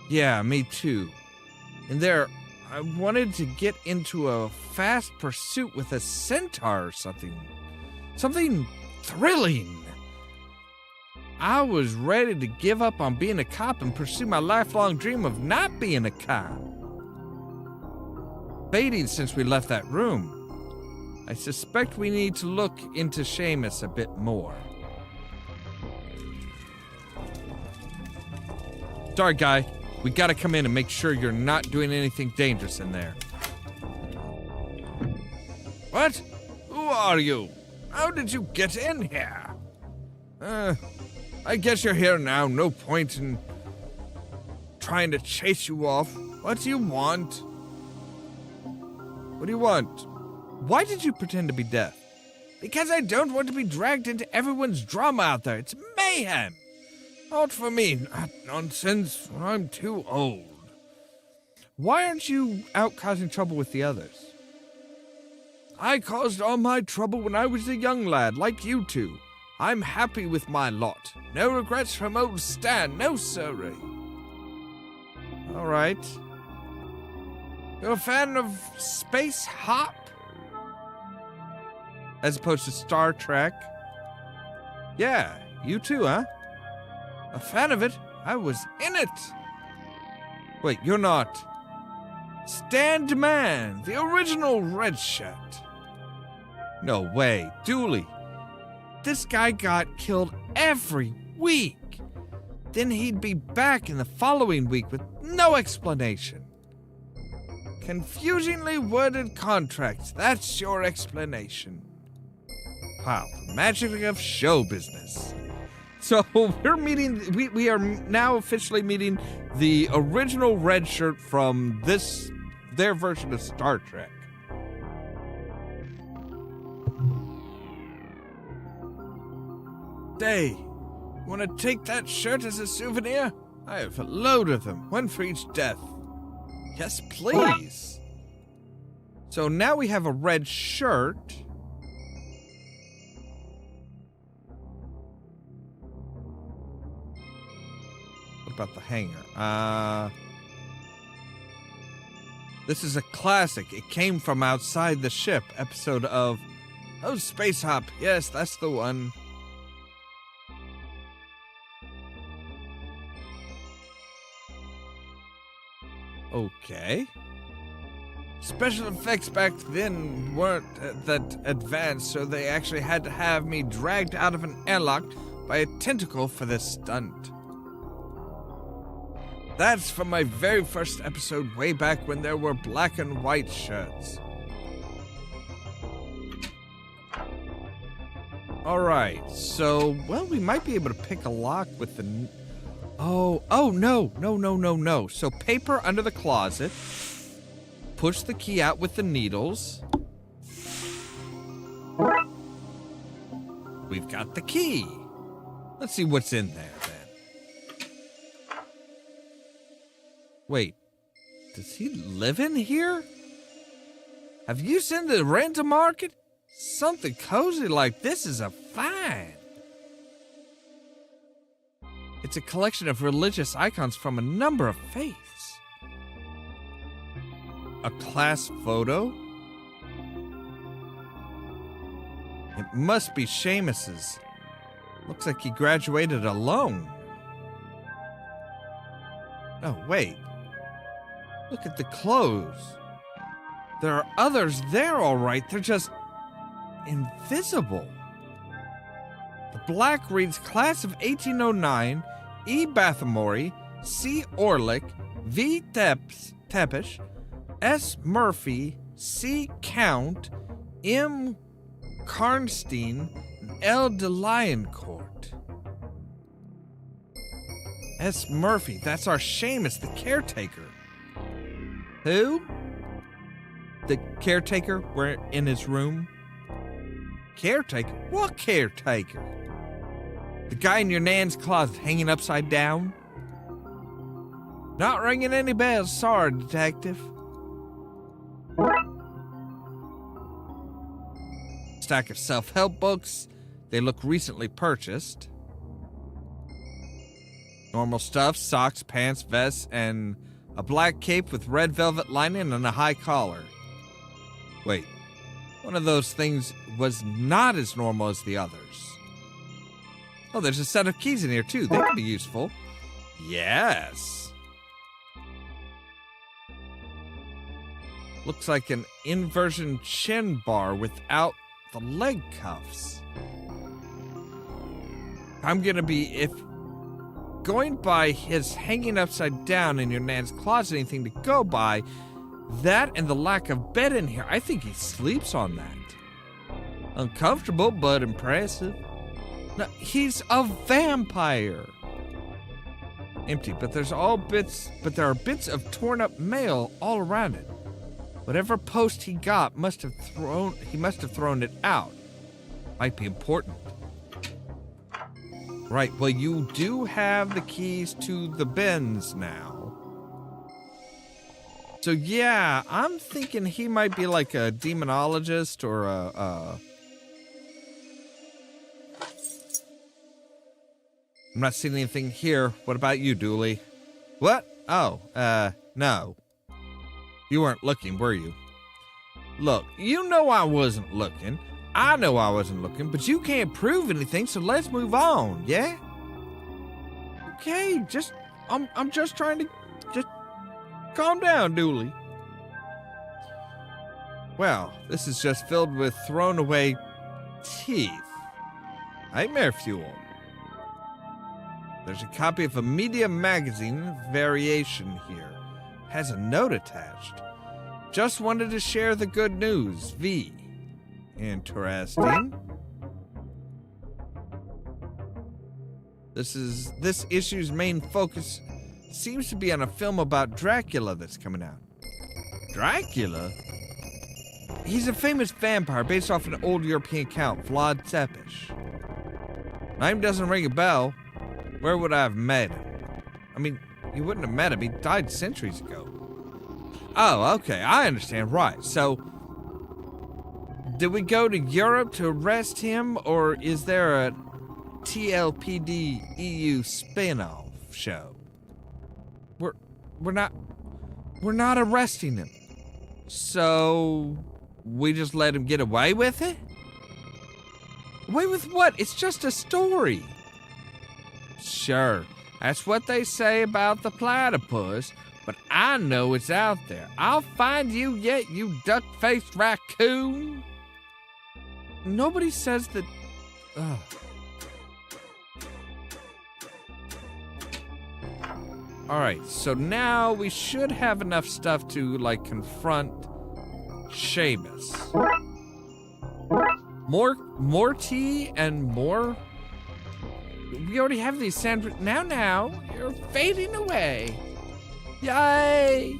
Yeah, me too. And there, I wanted to get into a fast pursuit with a centaur or something. Something thrilling. I was ready to give up on being a cop and pursue my lifelong dream of not being a cop. Fading since we left that room. I suspect we need to look into Seamus a bit more. Sorry, guy. We gotta come in and make sure you're not doing anything dangerous in there. What? Who are you? How did you get in here? I guess you're here now. No point in trying to chase you off. What do you want? What do you want? Why did you pretend to be deaf? Because I don't want to be dragged into everyone's drama out there. It's mayhem. Not for me. Not nonsense. I'm too old. Why aren't you out causing trouble with the others? I caused all my trouble when I was a young lad, like you two. I'm happy with my lot. No regrets from old Stan, no sirree. All right. You're a fan of Space Hop? As opposed to Star Trek? Yeah, you too, huh? A fan of it? I was in it. Wait, you're not. Stan DeMann, the original red shirt. No way, Dooley. This guy got killed every week. Then he'd be back in the following week with no explanation. Confusingly worded contracts, that's your explanation. Wow, the magic of show business. So we're meeting, we are now officially meeting the original red shirt from their version of Star Trek. Day, want to take that shirt as a souvenir? I have a load of them, one for each death. Yes, please. So now we have a red shirt. What about the hanger? This is a classic. It came from outside the ship episode of Space Hop. Yes, that's the one. Okay. Special effects back then weren't that advanced, so they actually had to have me dragged out of an airlock by a tentacle for this stunt. That's from my very first episode way back when there were black and white shirts. Alright, so, well, we might be able to pick a lock with the... No. So paper under the closet. Push the key out with the needles. We've got the key. Let's see what's in there then. Wait, does he live in here? Have you seen the rental market? Something cozy like this is a find. It's a collection of religious icons from a number of faiths. A class photo? It must be Seamus's. Looks like he graduated alone. Oh, wait. Look at the clothes. There are others there, all right. They're just invisible. The black reads Class of 1809, E. Bathory, C. Orlick, V. Tepish, S. Murphy, C. Count, M. Karnstein, and L. de Lioncourt. S. Murphy, that's our Seamus, the caretaker. Who? The caretaker? We're in his room? Caretaker? What caretaker? The guy in your nan's closet hanging upside down? Not ringing any bells, sorry, detective. Stack of self-help books. They look recently purchased. Normal stuff, socks, pants, vests, and a black cape with red velvet lining and a high collar. Wait, one of those things was not as normal as the others. Oh, there's a set of keys in here too. They could be useful. Yes. Looks like an inversion chin bar without the leg cuffs. I'm gonna be, if going by his hanging upside down in your nan's closet anything to go by, that and the lack of bed in here, I think he sleeps on that. Uncomfortable, but impressive. No, he's a vampire. Empty, but there are bits of torn up mail all around it. Whatever post he got he must have thrown it out. Might be important. Right, well, you do have the keys to the bins now. So, yeah, I'm thinking he might be like a demonologist or I'm not seeing anything here. What about you, Dooley? What? Oh, no. You weren't looking, were you? Look, you know I wasn't looking. I know I wasn't looking, but you can't prove anything, so let's move on, yeah? Okay, I'm just trying to, just calm down, Dooley. Well, this is just filled with thrown away teeth. Nightmare fuel. There's a copy of a media magazine variation here. Has a note attached. Just wanted to share the good news, V. Interesting. This issue's main focus seems to be on a film about Dracula that's coming out. Dracula? He's a famous vampire based off an old European count, Vlad Tepes. Name doesn't ring a bell. Where would I have met him? I mean, you wouldn't have met him. He died centuries ago. Oh, okay. I understand. Right. So, did we go to Europe to arrest him, or is there a TLPD EU spin-off show? We're not arresting him. So, we just let him get away with it? Away with what? It's just a story. Sure, that's what they say about the platypus, but I know it's out there. I'll find you yet, you duck-faced raccoon. Nobody says that... Alright, so now we should have enough stuff to, like, confront Seamus. More tea and more... We already have these sandwich... Now, you're fading away. Yay!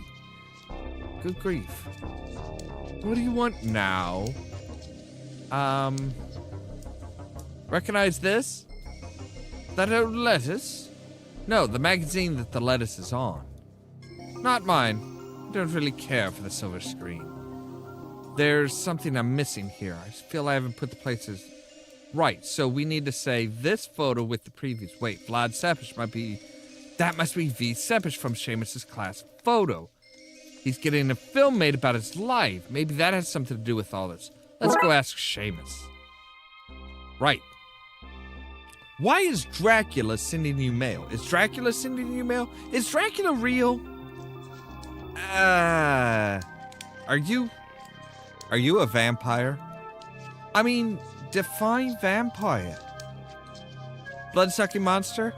Good grief. What do you want now? Recognize this? That old lettuce? No, the magazine that the lettuce is on. Not mine. I don't really care for the silver screen. There's something I'm missing here. I feel I haven't put the places... Right, so we need to say this photo with the previous. Wait, Vlad Tepes might be... That must be V. Tepes from Seamus's class photo. He's getting a film made about his life. Maybe that has something to do with all this. Let's go ask Seamus. Right. Why is Dracula sending you mail? Is Dracula sending you mail? Is Dracula real? Are you a vampire? I mean... Define vampire. Blood-sucking monster?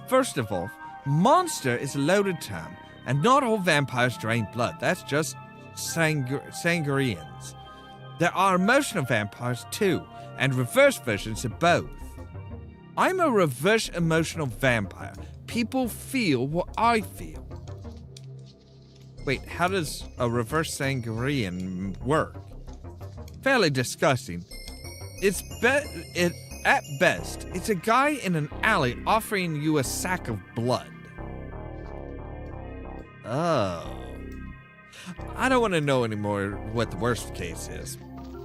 First of all, monster is a loaded term, and not all vampires drain blood. That's just sangreans. There are emotional vampires too, and reverse versions of both. I'm a reverse emotional vampire. People feel what I feel. Wait, how does a reverse sangrean work? Fairly disgusting. At best, it's a guy in an alley offering you a sack of blood. Oh. I don't want to know anymore what the worst case is.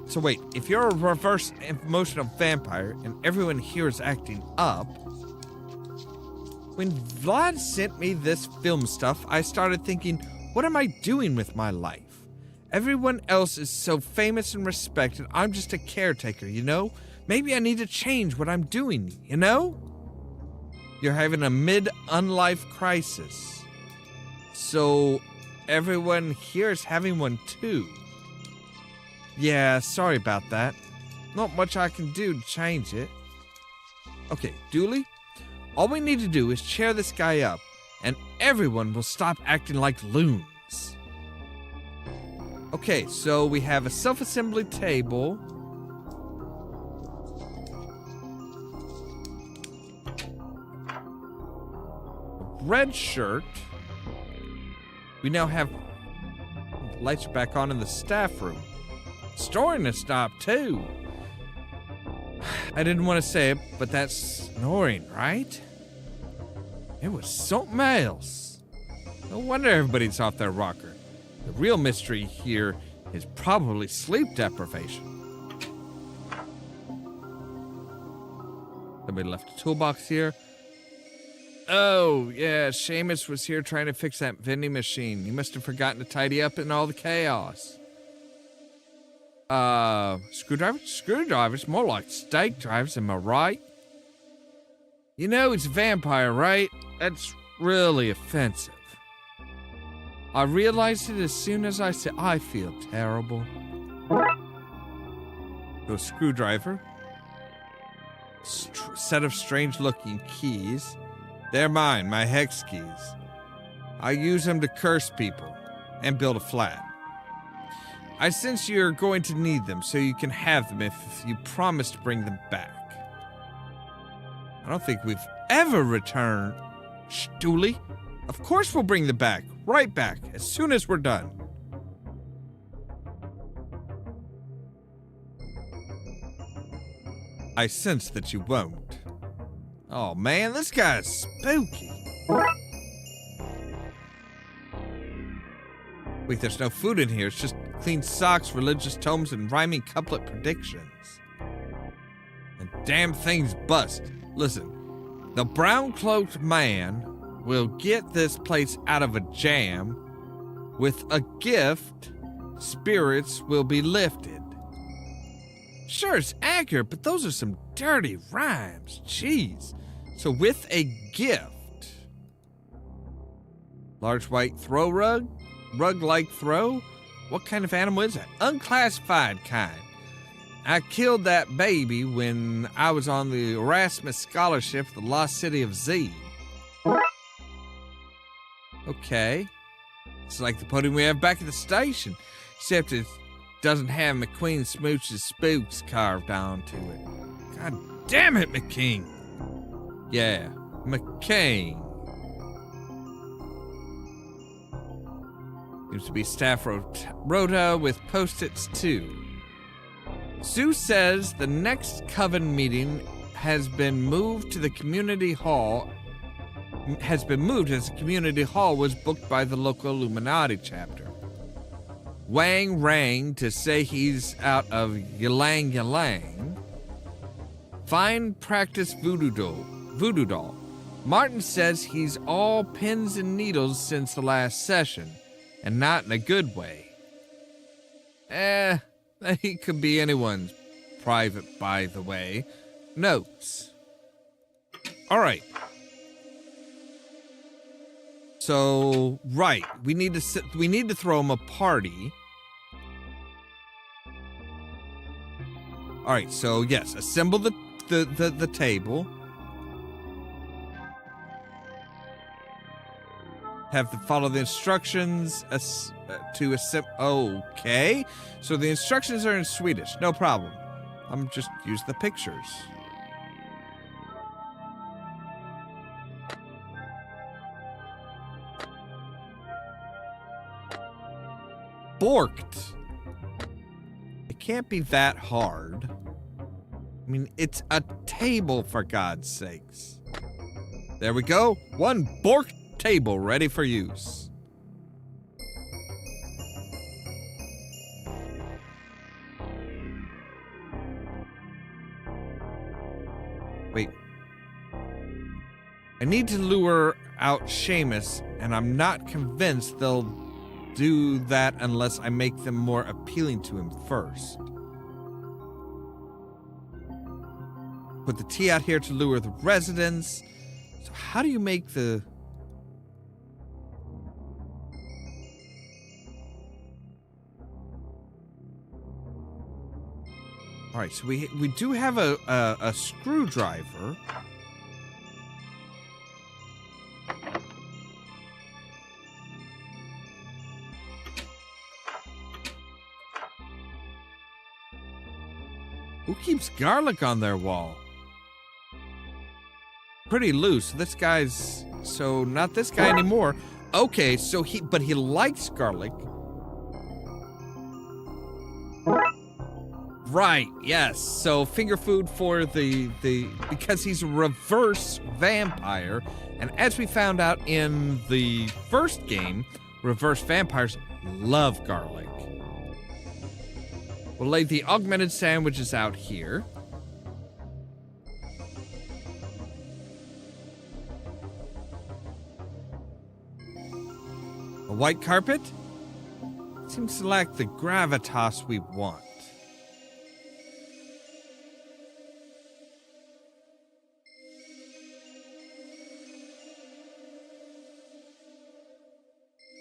So wait, if you're a reverse emotional vampire and everyone here is acting up... When Vlad sent me this film stuff, I started thinking, what am I doing with my life? Everyone else is so famous and respected, I'm just a caretaker, you know? Maybe I need to change what I'm doing, you know? You're having a mid-unlife crisis. So, everyone here is having one too. Yeah, sorry about that. Not much I can do to change it. Okay, Dooley, all we need to do is cheer this guy up, and everyone will stop acting like loons. Okay, so we have a self-assembly table. Red shirt. We now have lights are back on in the staff room. Storing has stopped too. I didn't want to say it, but that's snoring, right? It was something else. No wonder everybody's off their rocker. The real mystery here is probably sleep deprivation. Somebody left a toolbox here. Oh, yeah, Seamus was here trying to fix that vending machine. He must have forgotten to tidy up in all the chaos. Screwdriver? Screwdrivers? More like stake drivers, am I right? You know he's a vampire, right? That's really offensive. I realized it as soon as I said, I feel terrible. So screwdriver. Set of strange-looking keys. They're mine, my hex keys. I use them to curse people and build a flat. I sense you're going to need them, so you can have them if you promise to bring them back. I don't think we've ever returned. Shh, Dooley. Of course we'll bring them back. Right back, as soon as we're done. I sense that you won't. Oh man, this guy's spooky. Wait, there's no food in here. It's just clean socks, religious tomes, and rhyming couplet predictions. And damn thing's bust. Listen, the brown-cloaked man will get this place out of a jam. With a gift, spirits will be lifted. Sure, it's accurate, but those are some dirty rhymes. Jeez. So with a gift. Large white throw rug? Rug-like throw? What kind of animal is that? Unclassified kind. I killed that baby when I was on the Erasmus Scholarship for the Lost City of Z. Okay. It's like the podium we have back at the station, except it doesn't have McQueen Smooch's spooks carved onto it. God damn it, McKean. Yeah, McCain. Seems to be staff rota with post-its too. Sue says the next coven meeting has been moved to the community hall. Has been moved as the community hall was booked by the local Illuminati chapter. Wang rang to say he's out of Ylang Ylang. Fine practice voodoo doll. Martin says he's all pins and needles since the last session, and not in a good way. He could be anyone's private, by the way. Notes. All right. So, right, we need to throw him a party. All right, so yes, assemble the table. Have to follow the instructions to assemble. Okay, so the instructions are in Swedish. No problem. I'm just use the pictures. Borked. It can't be that hard. I mean, it's a table, for God's sakes. There we go. One borked table ready for use. Wait. I need to lure out Seamus, and I'm not convinced they'll do that unless I make them more appealing to him first. Put the tea out here to lure the residents. So how do you make the... All right, so we do have a screwdriver. Who keeps garlic on their wall? Pretty loose. This guy's... So, not this guy anymore. Okay, so he likes garlic. right, yes. So finger food for the because he's a reverse vampire, and as we found out in the first game, reverse vampires love garlic. We'll lay the augmented sandwiches out here. A white carpet? Seems to lack the gravitas we want.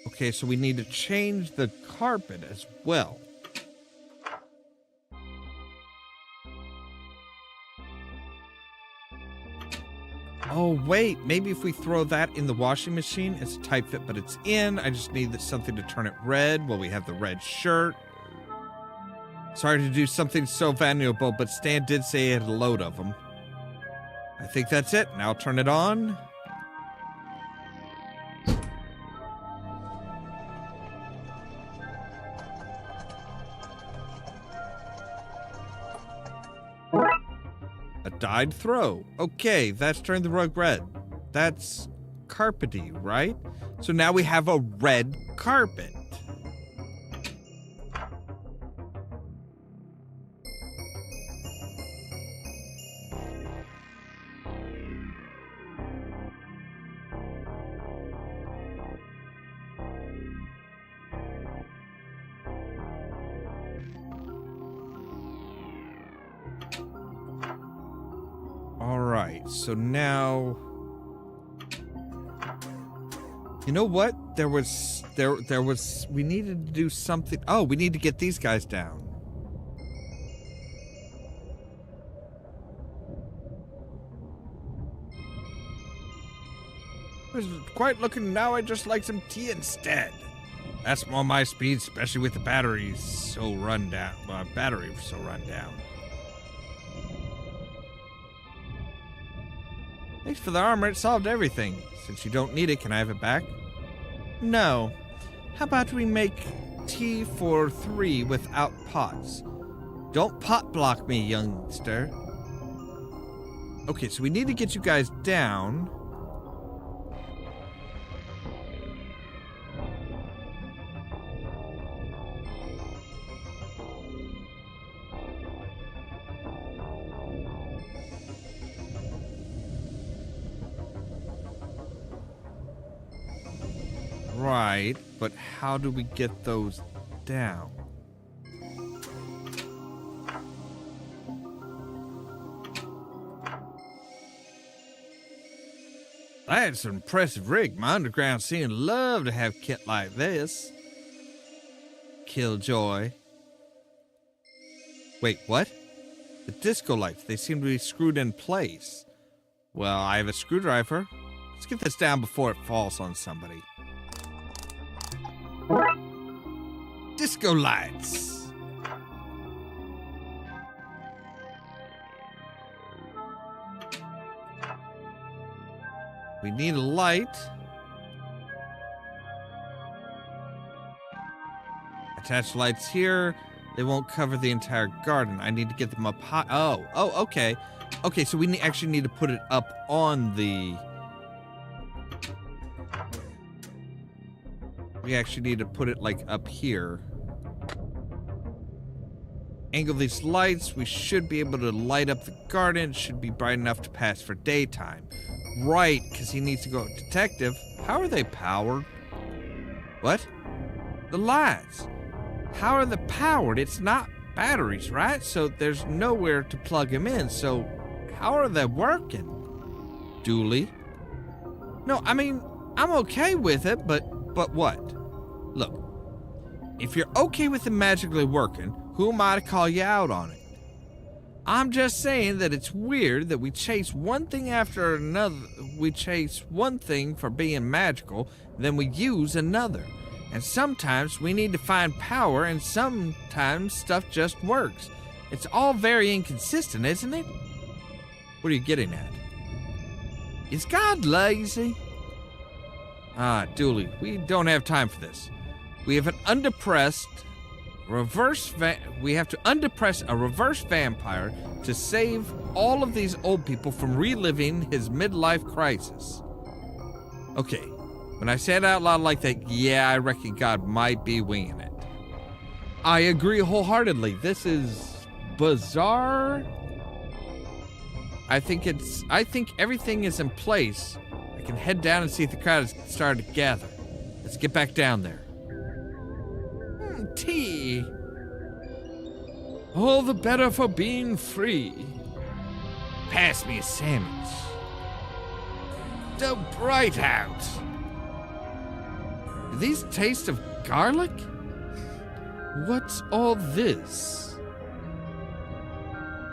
Okay, so we need to change the carpet as well. Oh, wait, maybe if we throw that in the washing machine, it's a tight fit, but it's in. I just need something to turn it red. Well, we have the red shirt. Sorry to do something so valuable, but Stan did say he had a load of them. I think that's it. Now turn it on. A dyed throw. Okay, that's turned the rug red. That's carpety, right? So now we have a red carpet. Alright, so now... You know what? There was... We needed to do something... Oh, we need to get these guys down. It's quite looking now. I just like some tea instead. That's more my speed, especially with the batteries so run down. Battery so run down. Thanks for the armor, it solved everything. Since you don't need it, can I have it back? No. How about we make tea for 3 without pots? Don't pot block me, youngster. Okay, so we need to get you guys down. Right, but how do we get those down? That's an impressive rig. My underground scene would love to have kit like this. Killjoy. Wait, what? The disco lights, they seem to be screwed in place. Well, I have a screwdriver. Let's get this down before it falls on somebody. Disco lights. We need a light. Attach lights here. They won't cover the entire garden. I need to get them up high. Oh, okay. Okay, so we actually need to put it up on the... We actually need to put it, like, up here. Angle these lights. We should be able to light up the garden. It should be bright enough to pass for daytime. Right, because he needs to go detective. How are they powered? What? The lights. How are they powered? It's not batteries, right? So there's nowhere to plug them in. So how are they working? Dooley? No, I mean, I'm okay with it, but what? Look, if you're okay with it magically working, who am I to call you out on it? I'm just saying that it's weird that we chase one thing after another. We chase one thing for being magical, then we use another. And sometimes we need to find power, and sometimes stuff just works. It's all very inconsistent, isn't it? What are you getting at? Is God lazy? Ah, Dooley, we don't have time for this. We have an undepressed We have to undepress a reverse vampire to save all of these old people from reliving his midlife crisis. Okay, when I say it out loud like that, yeah, I reckon God might be winging it. I agree wholeheartedly. This is bizarre. I think everything is in place. I can head down and see if the crowd has started to gather. Let's get back down there. Tea. All the better for being free. Pass me a sandwich. So bright out. Do these taste of garlic? What's all this?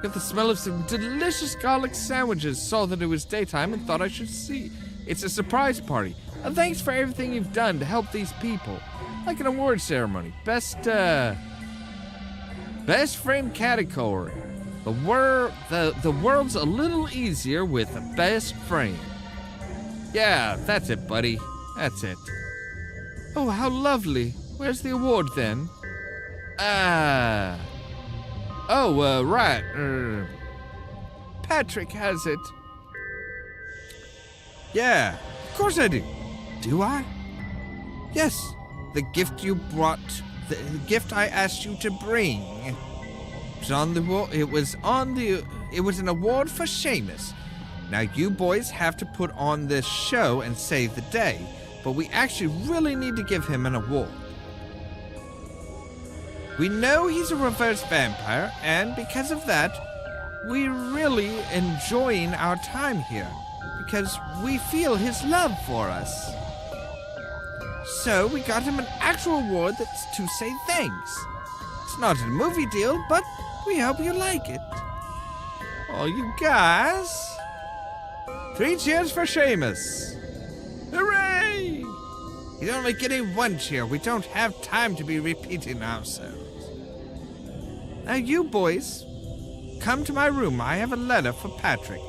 Got the smell of some delicious garlic sandwiches. Saw that it was daytime and thought I should see. It's a surprise party. Thanks for everything you've done to help these people. Like an award ceremony. Best friend category. The world's a little easier with a best friend. Yeah, that's it, buddy. That's it. Oh, how lovely. Where's the award then? Right. Patrick has it. Yeah, of course I do. Do I? Yes. The gift you brought, the gift I asked you to bring. It was an award for Seamus. Now you boys have to put on this show and save the day, but we actually really need to give him an award. We know he's a reverse vampire, and because of that, we're really enjoying our time here, because we feel his love for us. So we got him an actual award that's to say thanks. It's not a movie deal, but we hope you like it. Oh, you guys. 3 cheers for Seamus. Hooray! He's only getting 1 cheer. We don't have time to be repeating ourselves. Now you boys, come to my room. I have a letter for Patrick.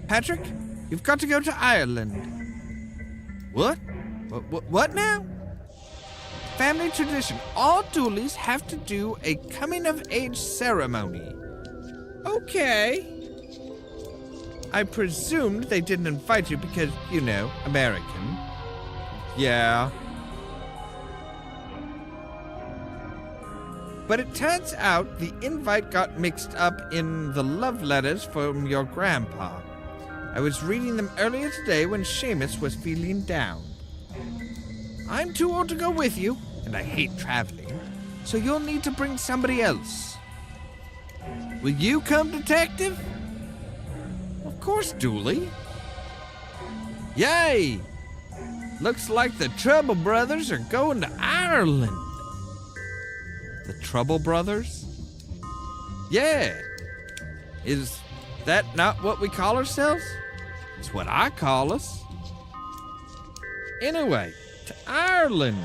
Patrick, you've got to go to Ireland. What? What now? Family tradition. All Dooleys have to do a coming-of-age ceremony. Okay. I presumed they didn't invite you because, you know, American. Yeah. But it turns out the invite got mixed up in the love letters from your grandpa. I was reading them earlier today when Seamus was feeling down. I'm too old to go with you, and I hate traveling, so you'll need to bring somebody else. Will you come, detective? Of course, Dooley. Yay! Looks like the Trouble Brothers are going to Ireland. The Trouble Brothers? Yeah. Is that not what we call ourselves? It's what I call us. Anyway, to Ireland.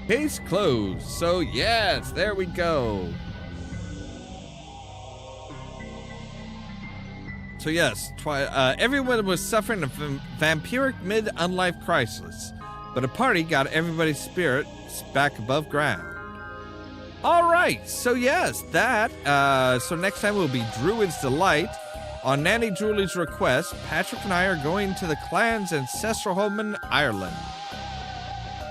Case closed. So yes, there we go. So yes, everyone was suffering a vampiric mid-unlife crisis, but a party got everybody's spirits back above ground. All right, so yes, so next time will be Druid's Delight. On Nanny Julie's request, Patrick and I are going to the clan's ancestral home in Ireland.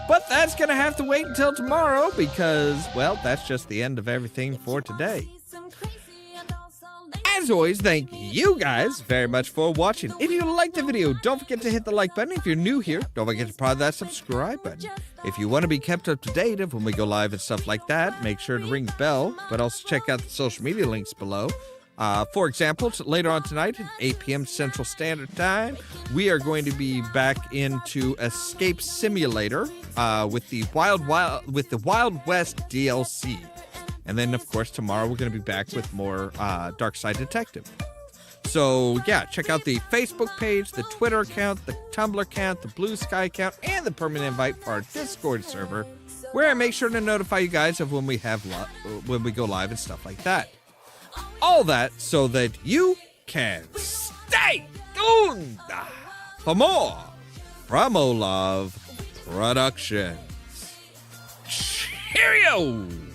But that's going to have to wait until tomorrow because, well, that's just the end of everything for today. As always, thank you guys very much for watching. If you liked the video, don't forget to hit the like button. If you're new here, don't forget to press that subscribe button. If you want to be kept up to date of when we go live and stuff like that, make sure to ring the bell, but also check out the social media links below. For example, later on tonight at 8 p.m. Central Standard Time, we are going to be back into Escape Simulator with the Wild West DLC. And then, of course, tomorrow we're going to be back with more Darkside Detective. So, yeah, check out the Facebook page, the Twitter account, the Tumblr account, the Blue Sky account, and the permanent invite for our Discord server, where I make sure to notify you guys of when we go live and stuff like that. All that so that you can stay tuned for more from Ollamh Productions. Cheerio!